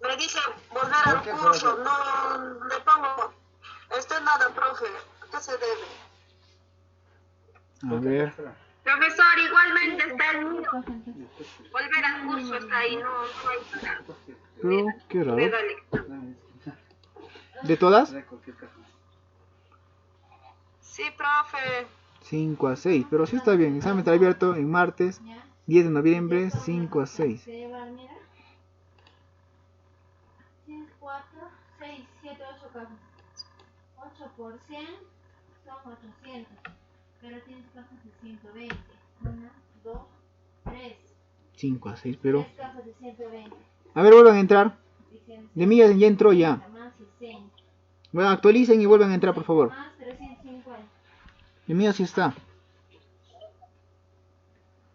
Me dice volver al curso, no le pongo. Nada, profe. ¿Qué se debe? A ver. Profesor, igualmente está el mío. Volver al curso está ahí, no hay para. Pero, qué raro. Dale. ¿De todas? Sí, profe. 5 a 6, pero sí está bien. Examen está abierto en martes, 10 de noviembre, 5 a 6. Mira. Tienes 4, 6, 7, 8 cajas. 8 por 100 son 800. Pero tienes cajas de 120. 1, 2, 3. 5 a 6, pero... 3 cajas de 120. A ver, vuelvan a entrar. De mí ya entró ya. Más 60. Bueno, actualicen y vuelvan a entrar, por favor. Más 350. De mí sí está.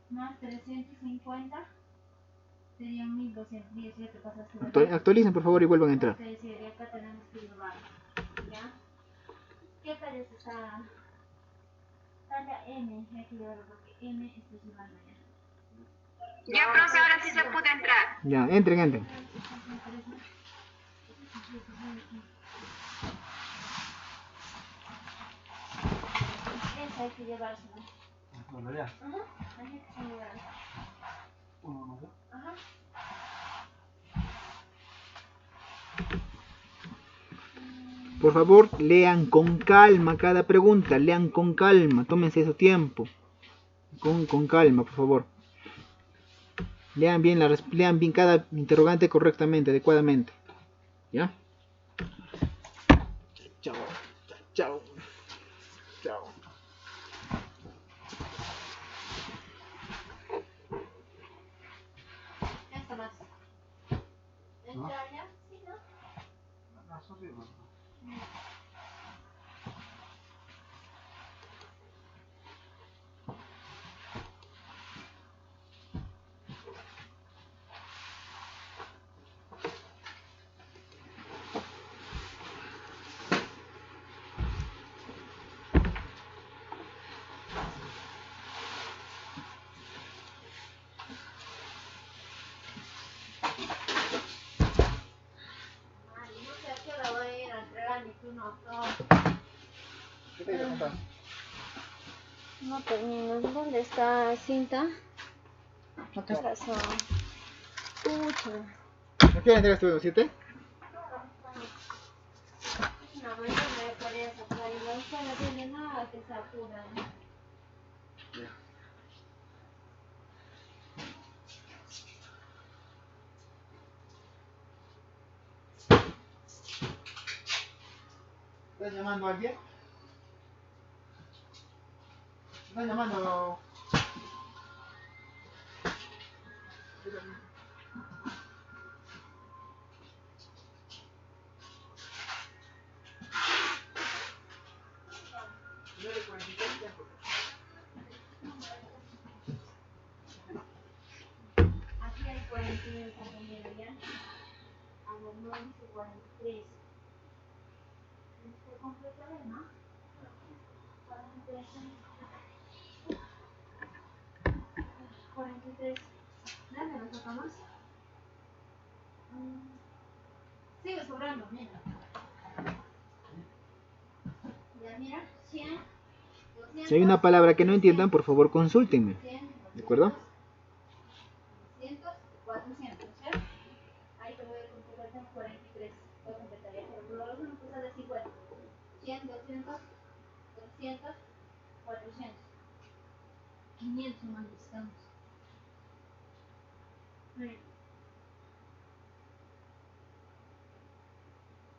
Más 350. Serían 1210. Ya te pasaste. Actualicen, por favor, y vuelvan a entrar. Sí, acá tenemos que llevar. ¿Ya? ¿Qué talla es esa? Talla M. Hay que llevarlo porque M está llevando ya. Ya, profe, ahora sí se puede entrar. Ya, entren. Esa hay que llevársela. Bueno, ya. Ajá. Hay que llevarla. Ajá. Por favor, lean con calma cada pregunta. Lean con calma. Tómense su tiempo. Con calma, por favor. Lean bien cada interrogante correctamente, adecuadamente. ¿Ya? Chao. Chao. Chao. Esta más. ¿Entra ya? Sí, ¿no? Ay, no sé a qué hora voy a ir a entregar ni tú no. ¿Qué te iba a contar? No termino. ¿Dónde está cinta? Razón. Pucha. ¿A qué hora entregaste tú? ¿7? No, me podría sacar y la usted no tiene nada que se apura. ¿Estás llamando a alguien? ¿Estás llamando? Aquí hay 49 compañeros ya. A ver, no dice 43. Tienes que completar, ¿no? 43. 43. ¿Dónde lo sacamos? Sigue sobrando, mira. Ya, mira. 100. 200. Si hay una palabra que no entiendan, por favor consúltenme. 100, ¿De acuerdo? 200, 400, ¿cierto? Ahí te voy a completar 43. Voy a completar ya, pero luego una cosa de 50. 100, 200, 300, 400. 500 más necesitamos.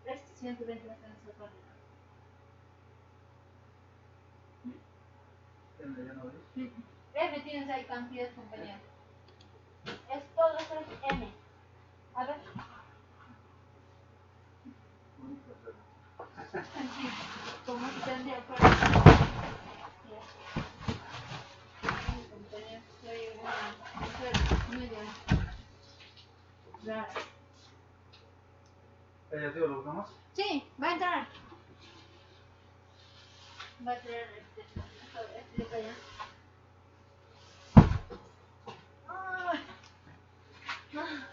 Este 120 las tenemos que poner. M tienes ahí cantidad, compañero. Es todo eso es M. A ver. ¿Cómo se tendría? ¿Pediativo lo buscamos? Sí, va a entrar. Va a traer este para allá. Ay. Ah.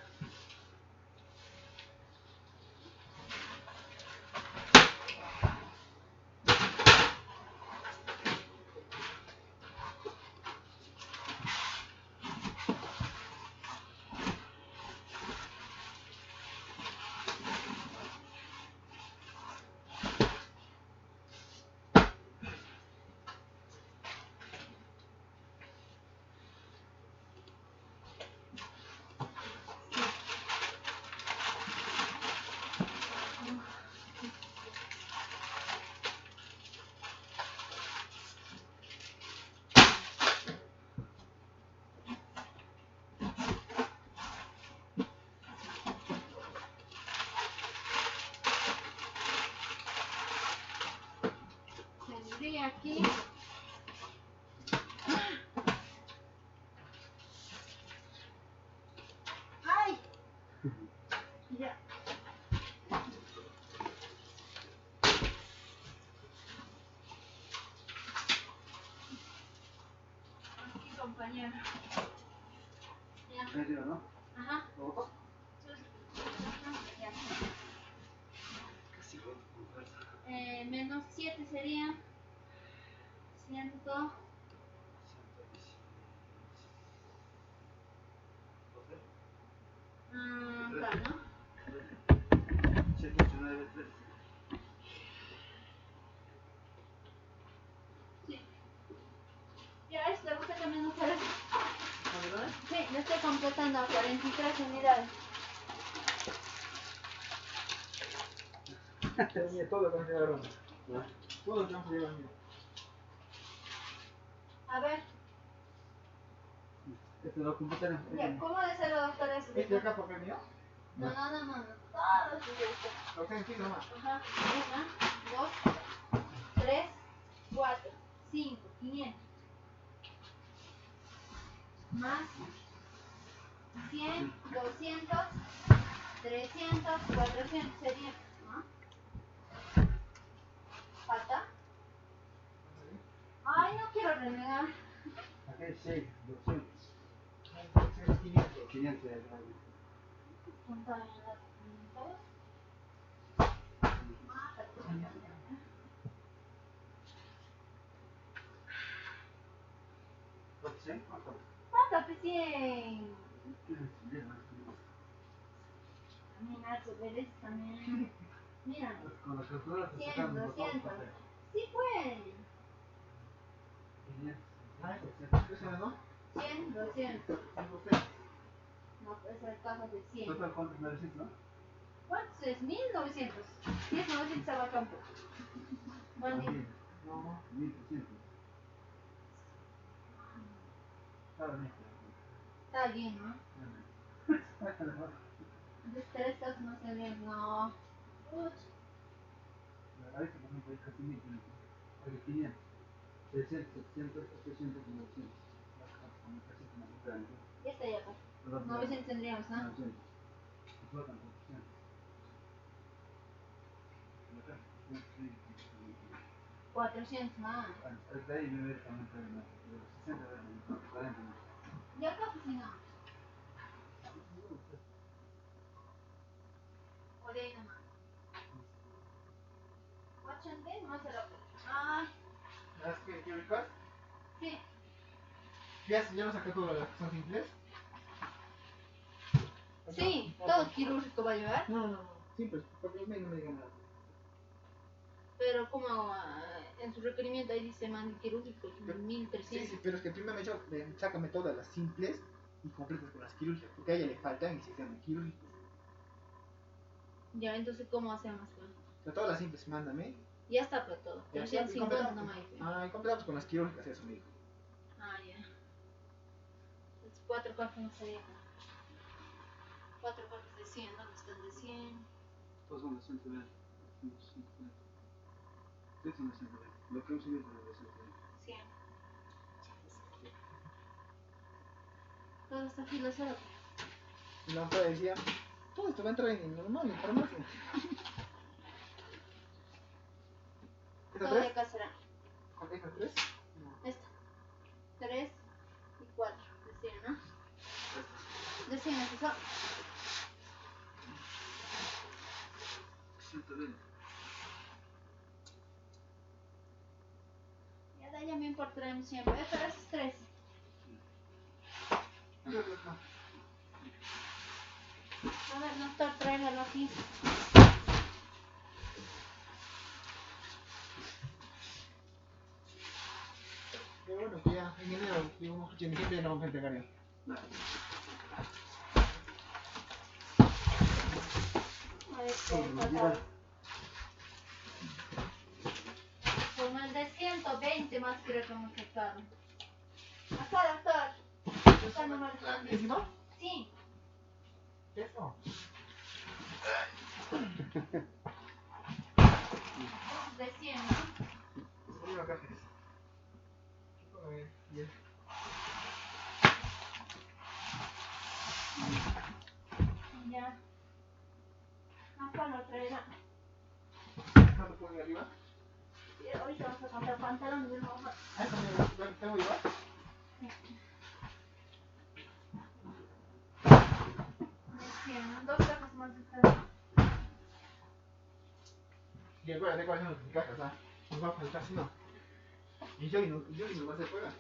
Tendría aquí. ¡Ay! Ya. Aquí, compañero. Ya. ¿Pediativo, no? Ajá. ¿Lo busco? Ya. Casi voy con fuerza. Menos 7 sería 100. Tal, ¿no? 7, 8, 9, 3. Sí. Ya, le gusta que menos 40. Sí, le estoy completando a 43 unidades. Mira, todo lo que vamos a llevar ahora. Todo lo que vamos a llevar, mira. A ver, Este lo completaré. ya, ¿cómo desea la doctora eso? ¿Este de acá papel mío? No. Todo eso de esto. Lo tengo aquí nomás. Ajá. 1, 2, 3, 4, 5, 500. Más 100, 200, 300, 400 sería. ¿No? ¿Falta? Ay, no quiero renegar. Aquí hay 6, 200. Entonces 500. 500 de acá. Punta de la 500. ¿Cuánto sé? ¿Cuánto? Falta, pues 100. También algo, ¿ves? También. Mira. Con la calculadora te 100, sacamos los 200. papel. Sí, pues. 500. Ah, 200. ¿Qué será, no? 100, 200. No, pues el caso de 100. Total, ¿cuánto es 900, no? ¿Cuántos es? 1900. 1900 se va a campo. Bueno, No, 1300. Está bien. está bien, ¿no? Entonces 3 casos no se ven, no. Uch. La verdad es que por ejemplo hay casi 1500. Hay 500. 600, 700, 800 y 900. Casi como un grande. Ya está, ya está. 900 tendríamos, ¿no? 900. Y flotan 800. 400 más. Hasta ahí me ve también de los 60 de los 40. Ya casi si no. O de ahí nomás. 80 más se lo pongo. Ah, ¿Sabes qué ubicas? sí. Ya lo saqué todo las que son simples. Sí, todo quirúrgico va a llevar. No, simples, porque los medios no me digan nada. Pero como en su requerimiento ahí dice man quirúrgico, Sí, 1300. pero es que primero me he dicho, sácame todas las simples y completas con las quirúrgicas, porque a ella le faltan y se llaman quirúrgicos. Ya, entonces, ¿cómo hacemos? Pues? Pero todas las simples, mándame. Ya está, pero todo. Ya, 350 nomás. y completamos con las quirúrgicas, eso me dijo. Ah, ya. Entonces, 4 cuartos no sería. 4 cuartos de 100, ¿dónde está el de 100? Todos son de 120. Sí, son de 120. Lo que hemos subido es de 120. 100. Todo está aquí, lo cero. Y la otra decía, Todo esto va a entrar en normal, en farmacia. ¿Esta Todo de 3? acá será. ¿Con esta 3? Esta. 3 y 4. De 100, ¿no? De 100 es eso. 120. Ya de ahí me importarán siempre. Pero es 3. A ver, doctor, tráigalo aquí. Qué bueno que ya en enero, digamos que en diciembre ya no vamos a entregar ya. A ver, por favor. Con el de 120 más creo que hemos sacado. Acá, doctor. Acá nomás. ¿Encima? Sí. ¿Eso? De 100, ¿no? Voy a cajas. Bien. Ya. Acá lo traerá. ¿Cuánto ponen arriba? Y ahorita vamos a comprar pantalones de mamá. ¿Ah, eso me tengo que llevar? De 100, ¿no? 2 cajas más están. Y acuérdate cuáles son las cajas, ¿ah? Nos va a faltar si no. Y yo no va a hacer fuera.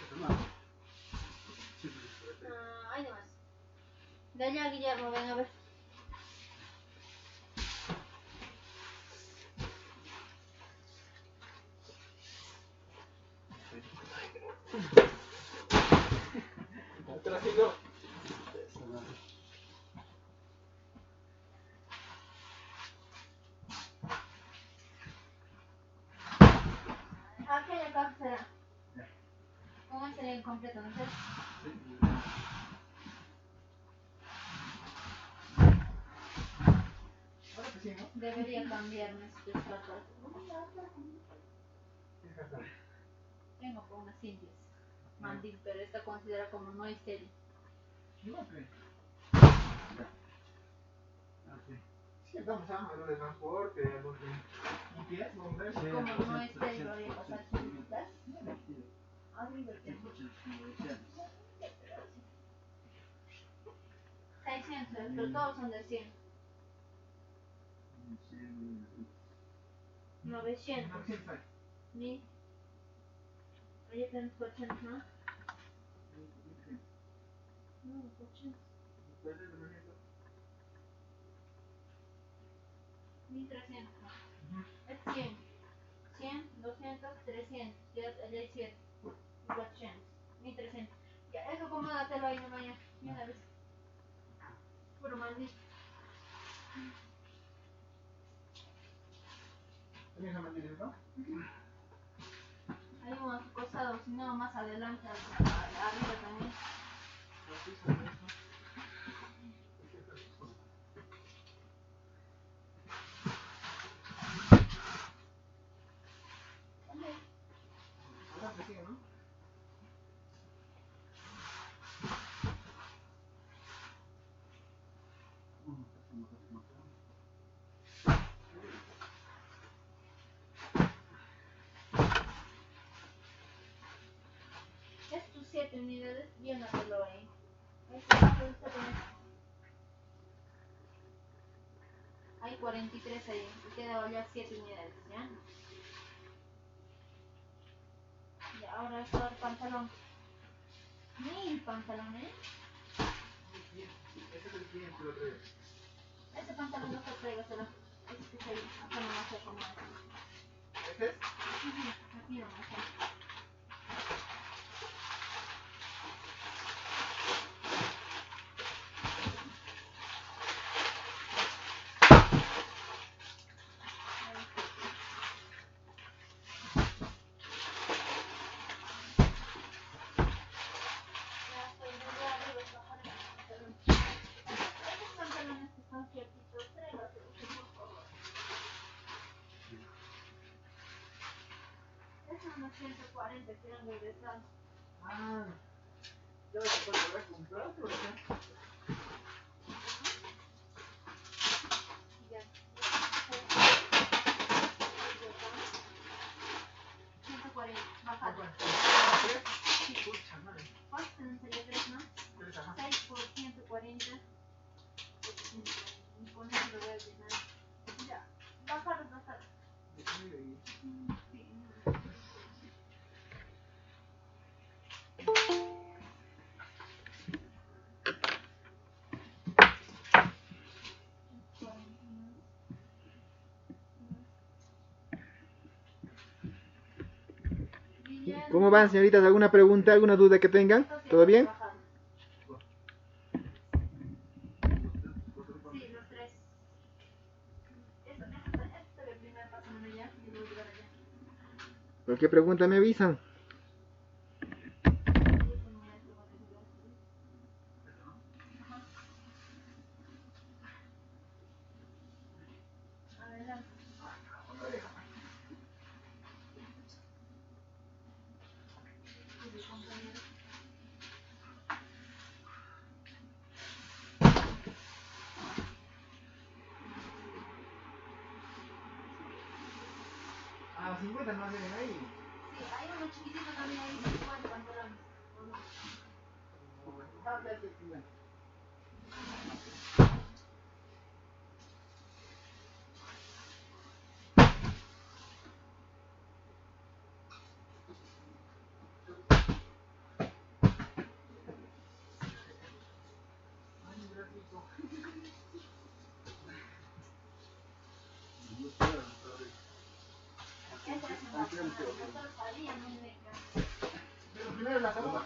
Eso no. Ahí nomás. De allá, Guillermo, ven a ver. Pero así yo. Aquella caja será. Con ese sería incompleto, ¿no es cierto? Ahora que sí, ¿no? Debería cambiarme este plato. ¿Qué caja? Tengo con unas indias. Mandil, pero esta considera como no estéril. No, ¿qué? Sí, vamos a algo de transporte, algo de limpieza, vamos a ver. Como no estéril, voy a pasar chinitas. Arriba el tiempo. 600, pero todos son de 100. 900. 1000. Ahí tenemos 80, ¿no? No, 80. 1300. Es 100. 100, 200, 300. Ya hay 7. 800. 1300. Ya, eso acomódatelo ahí nomás ya. Y una vez. Puro maldito. ¿También se mantiene, no? Hay unos costados, si no, más adelante, arriba también. Ahora que sí, ¿no? Es tus 7 unidades, llénatelo ahí. Hay 43 ahí, te queda ya 7 unidades, ¿ya? Y ahora está el pantalón. 1000 pantalones. Ese es el cliente, lo traigo. Ese pantalón no se tráigaselo. Ese que está ahí, acá nomás se acomoda. ¿Ese es? Aquí nomás. Estos pantalones que están ciertitos, tráigaselos, por favor. Esos son los 140 que han regresado. Ah, ¿sabes cuánto voy a comprar? ¿Por qué? ¿Cómo van, señoritas? ¿Alguna pregunta, alguna duda que tengan? ¿Todo bien? Sí, los tres. Eso se ve primero, pásamelo ya y luego llegar allá. Cualquier pregunta me avisan. Adelante. Ah, 50 no vienen ahí. Sí, hay uno chiquitito también ahí, 50 pantalones. Esa es una persona, nosotros sabíamos muy bien. Pero primero la toma.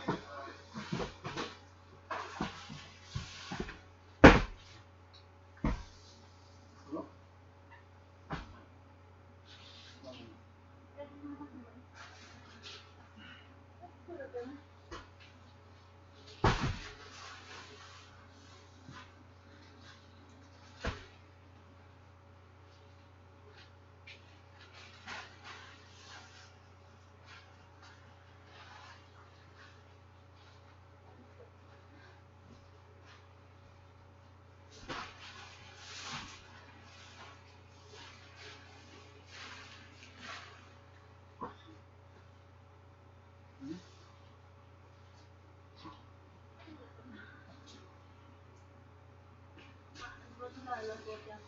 Rotula de las botas.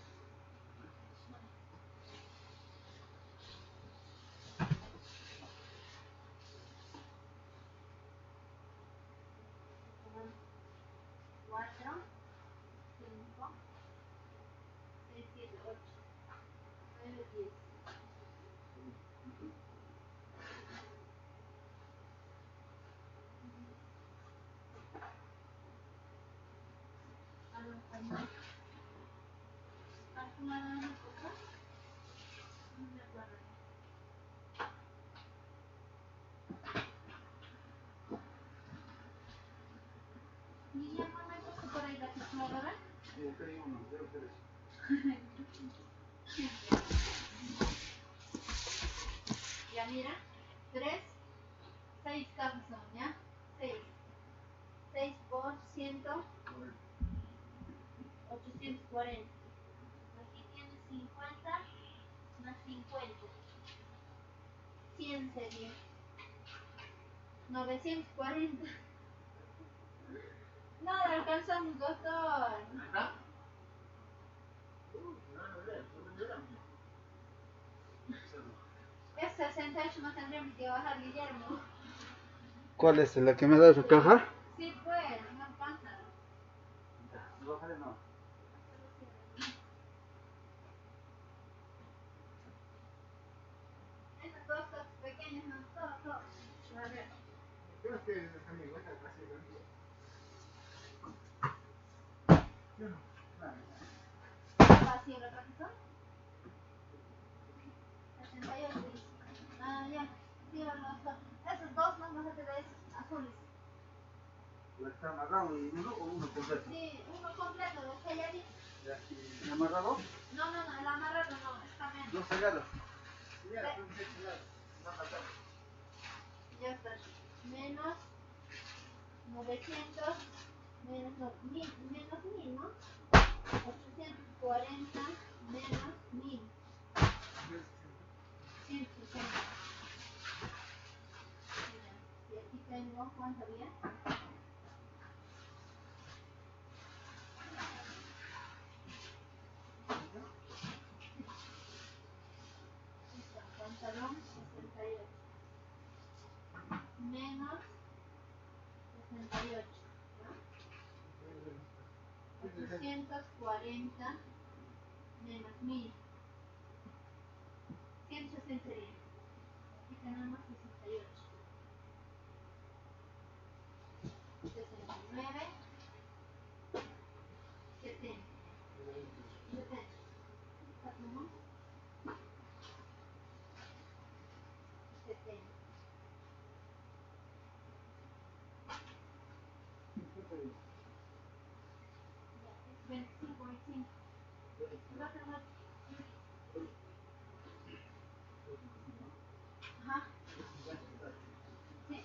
Cuatro, cinco, seis, siete, ocho, nueve, 10. ¿Alguna cosa? No me acuerdo. Guillermo, ¿me has puesto por ahí la calculadora? Ya mira, 3, 6 cajas son, ¿ya? 6. 6 por 100, 840. Aquí tienes 50 más 50. 100 sería. 940. No, no alcanzamos, doctor. Es 68, no tendríamos que bajar, Guillermo. ¿Cuál es la que me ha dado su caja? Sí, pues, no alcanza. No. Esas dos cosas pequeñas, no, todo. A ver. Creo que es mi vuelta casi grande. Vacío la otra. 68 dice. Ah, ya. Sí, los dos. Esos dos no vas a tener esos azules. ¿Está amarrado uno o uno completo? Sí, uno completo, de selladito. ¿Y amarrado? No, el amarrado no, está menos. No sellado. Ya está. Menos 900, menos 1000, ¿no? 840 menos 1000. 160. Mira, y aquí tengo, ¿cuánto había? menos 68, ¿no? 840 menos 1000, 160 sería. Aquí tenemos 68, 69, 70, 70. ¿No? 70. 25, 25. Ajá. Sí.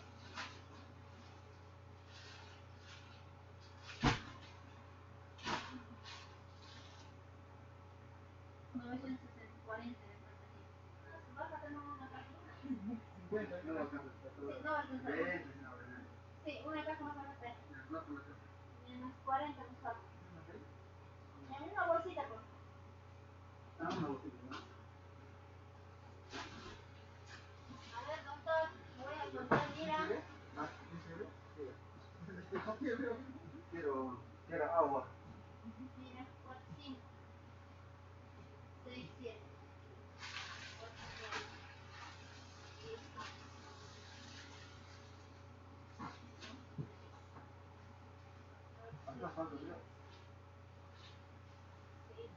940 de faltaría. ¿Vas a tener una caja? 50, no alcanza. Sí, no alcanza. Sí, una caja más alta. Menos 40 más falta. En una bolsita, por favor. Ah, una bolsita, ¿no? A ver, doctor, voy a contar, mira. Ah, ¿sí? Quiero agua. Mira, 4, 5, 6, 7, 8, 9, 10, 11. ¿Cuántas faltas, creo? 6,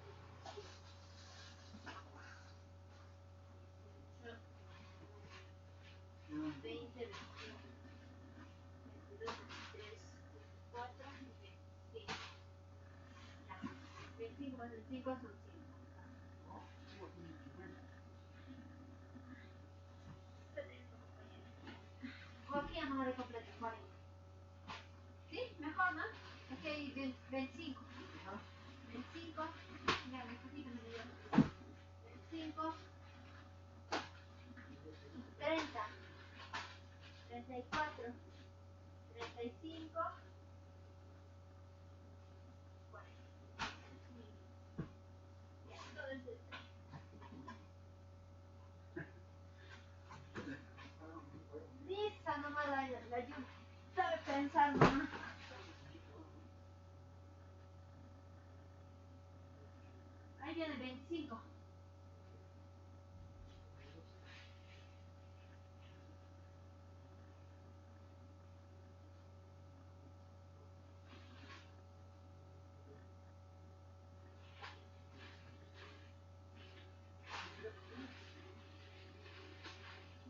20, 21, 22, 23, 24, 25. Ya. 25 más 25 son 100. O aquí a nombre completo, 40. ¿Sí? Mejor, ¿no? Aquí hay 25. 25. Mira, mi cosita me dio. 25. 30. 34. 35. 40. Ya, todo es de lista nomás la lluvia. Sabe pensar nomás. Ahí viene 25.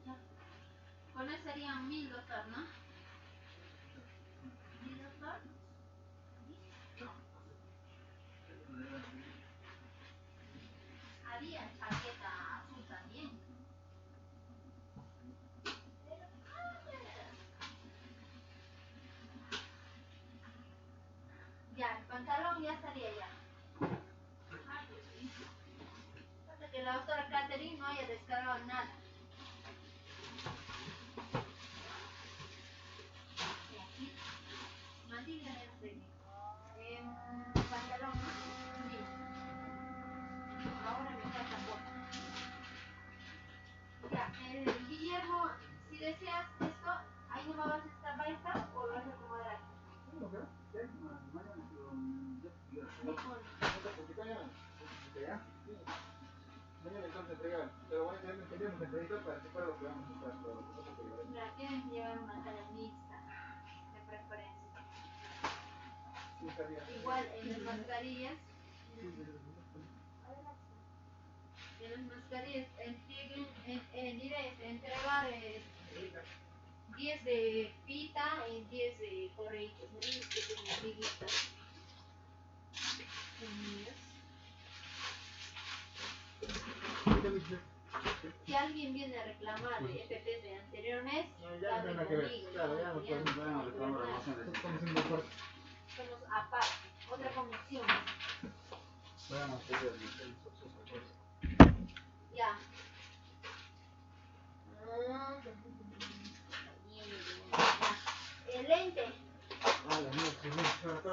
Ya. Con eso serían 1000, doctor, ¿no? 1000, doctor. Había chaqueta azul también. Ya, el pantalón ya estaría ya. Ay, Dios mío. Hasta que la doctora Catherine no haya descargado nada. Y aquí, mantiene el técnico. Pantalón, ¿no? Sí. Ahora me falta poco. Ya, Guillermo, si deseas esto, ahí no vas a estar baita o lo vas a acomodar aquí. Mañana entonces entregar, pero bueno, ya tendríamos entrevistas para que fuera lo que vamos a estar todo. Mira, tienen que llevar una talla mixta, de preferencia. Sí, igual en las mascarillas. En las mascarillas entregar 10 de pita y 10 de correitos, ¿no? Que tienen liguitas. Si alguien viene a reclamar de FP de anterior mes, ya no que ver. Claro, ya no podemos reclamar la somos aparte, otra comisión. Ya. El lente.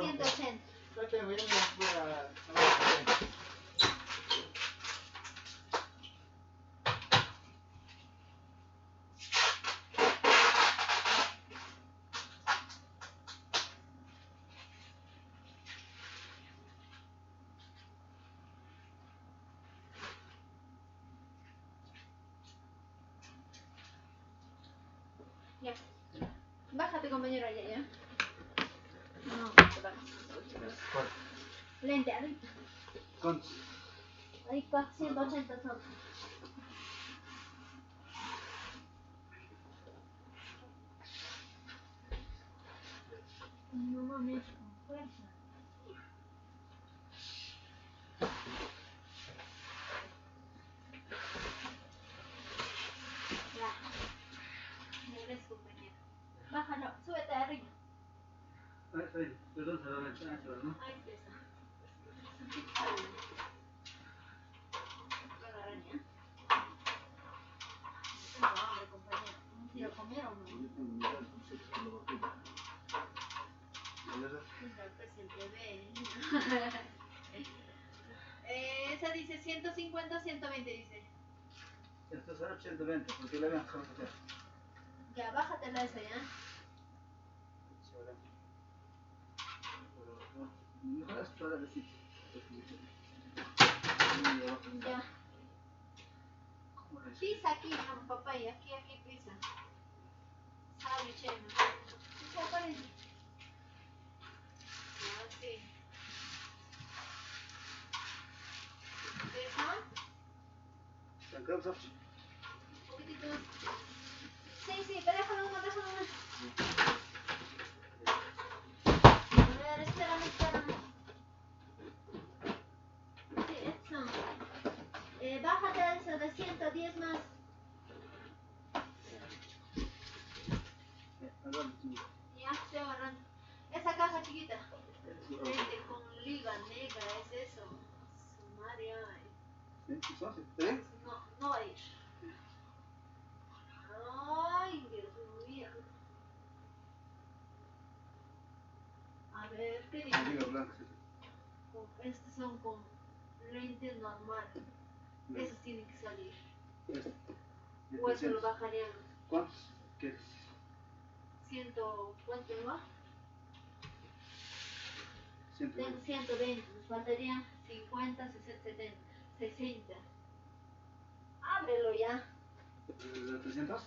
180. compañero allá, ¿ya? No, ¿Cuál? lente, arriba. ¿Cuántos? Ahí 480 son. No mames, con fuerza. Ya. Regreso, compañero. Bájalo, súbete arriba. Ahí, perdón, se lo echan, ¿no? Ahí está. Qué araña. Tengo hambre, compañero. ¿Vamos a ir a comer o no? Siempre ve. Esa dice 150, 120 dice. Esto será 120, porque le vean solo ya. Ya, bájatela esa ya. No es para decir. Ya. Pisa aquí, no, papá, y aquí pisa. Sabe, chema. ¿Qué aparece? Así. ¿Pesa? Un poquitito más. Sí, pero déjalo uno. A ver, espérame. Sí, eso. Bájate eso de 110 más. Ya, estoy agarrando. Esa caja chiquita. Lente con liga negra, es eso. Sumaria. No va a ir. Ay, Dios mío. A ver, ¿qué dice? Estos son con lente normal. Esos tienen que salir. O eso lo bajarían. ¿Cuántos quieres? ¿Cuánto va? 120. Tengo 120, nos faltarían 50, 60, 70, 60. Ábrelo ya. ¿De 300?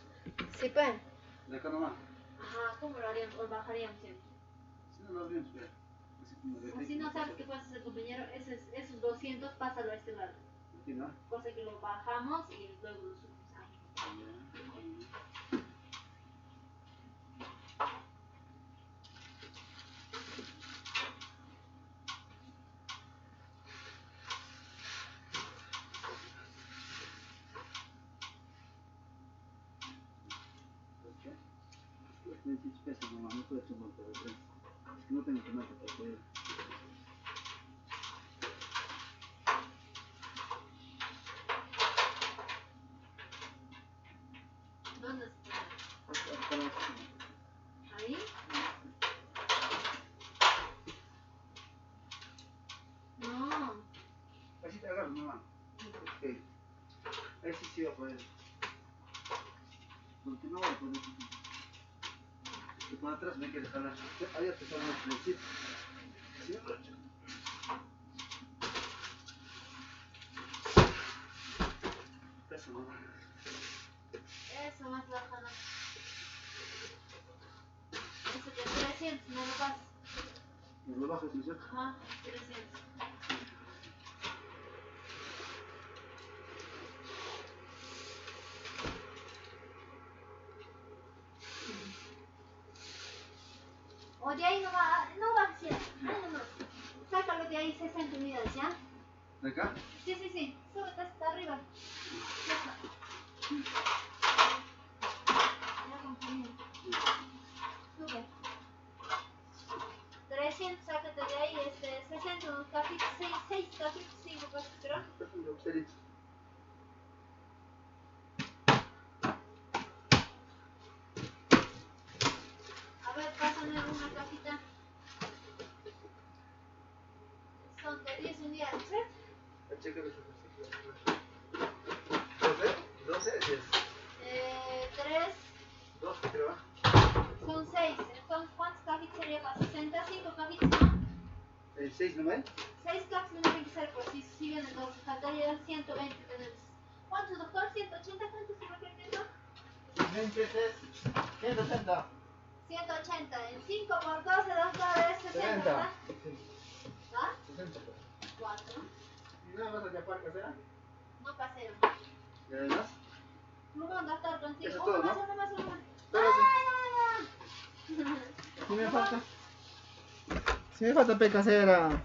Sí, pues. De acá nomás. Ajá, ¿cómo lo haríamos? O bajaríamos siempre. Si no lo abrimos, pero. O si no sabes qué puedes hacer, compañero, esos 200 pásalo a este lado. Aquí, ¿no? Cosa que lo bajamos y luego lo subimos ahí. Pesos nomás, no puedes tomar por el tren. Es que no tengo tomate para poder. ¿Dónde está? ¿Ahí? No. Así te agarro nomás. Okay. Ahí sí va a poder. Porque no voy a poder. Y por atrás me quieres jalar. Ahí te sale el principio. ¿Sí? Eso nomás. Eso más bajado. Eso ya 300, no lo pasas. ¿Me lo bajas, no es cierto? Ajá, 300. O de ahí no va a ser. Ahí nomás. Sácalo de ahí 60 unidades, ¿ya? ¿De acá? Sí. Súbete hasta arriba. Ya, compañero. Sube. 300, sácate de ahí, 60, unos cajitos, 6 cajitos, 5 cajitos, ¿pero? A ver, pásame una cajita. Son de 10 unidades, ¿ves? 12, 10. 3, 12 creo. son 6. Entonces, ¿cuántas cajitas sería para 65 cajitas, no? 6 nomás. 6 cajas no tienen que ser, pues si vienen 2, faltaría 120 tenemos. ¿Cuántos, doctor? ¿180? ¿Cuántos se va a perder, no? 20 es 160. 180 en 5 por 12, doctores, 60, ¿verdad? ¿Ah? 60. 4. ¿Y nada más allá par casera? No casero. ¿Y además? Plumón, doctor, consigo. Eso es todo, ¿no? Uno más, uno más. Pero sí. ¡Ah! Si me falta. Si me falta pe casera.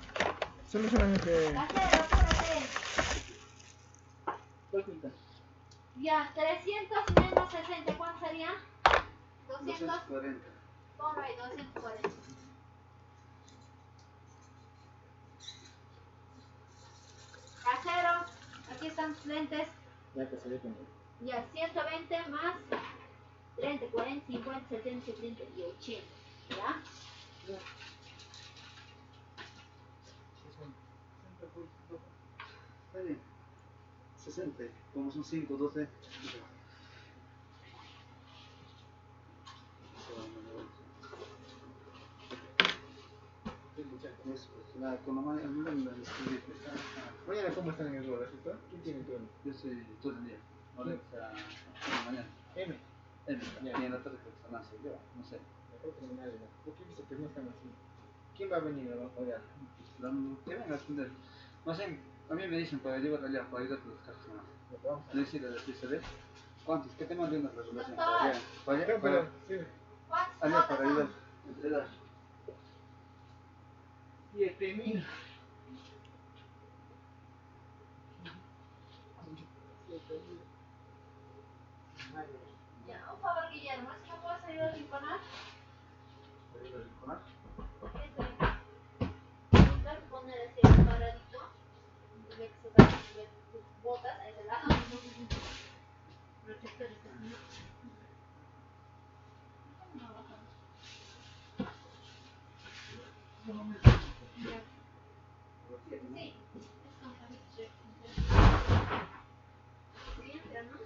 Solamente. Casero, apúrate. ¿Cuál pinta? Ya, 300 menos 60, ¿cuánto sería? 200. 240. Ponlo ahí, 240. Casero, aquí están tus lentes. Ya que se ve con Ya, 120 más 30, 40, 50, 70, 70 y 80. ¿Ya? Está bien. 60. Como son 5, 12. Eso, pues, la economía en la escribir. Mañana, ¿cómo están en el rodas? ¿Quién tiene turno? Yo soy todo el día. Ahora es a la mañana. M. Y en la tarde creo que son las 6, yo no sé. Mejor terminales, ¿no? Porque he visto que no están así. ¿Quién va a venir a apoyar? Que venga a atender. No sé, a mí me dicen para llevar allá para ayudar a los carros nomás. Vamos a Le decía de la CCD. ¿Cuántos? ¿Qué te mandé una resolución? Doctor. Para allá, ver. Pero, sí. ¿Cuántas allá cuotas para ayudar. son? Entregar. 7.000. Ya, un favor, Guillermo, ¿es que me puedes ayudar a limpiar? ¿Para ayudar a rinconar? Intentar poner así el paradito. Y ve que se va a ver tus botas a ese lado. Protectores. No, bajamos. Ya. Sí, es con cabeza. Sí, entra, ¿no?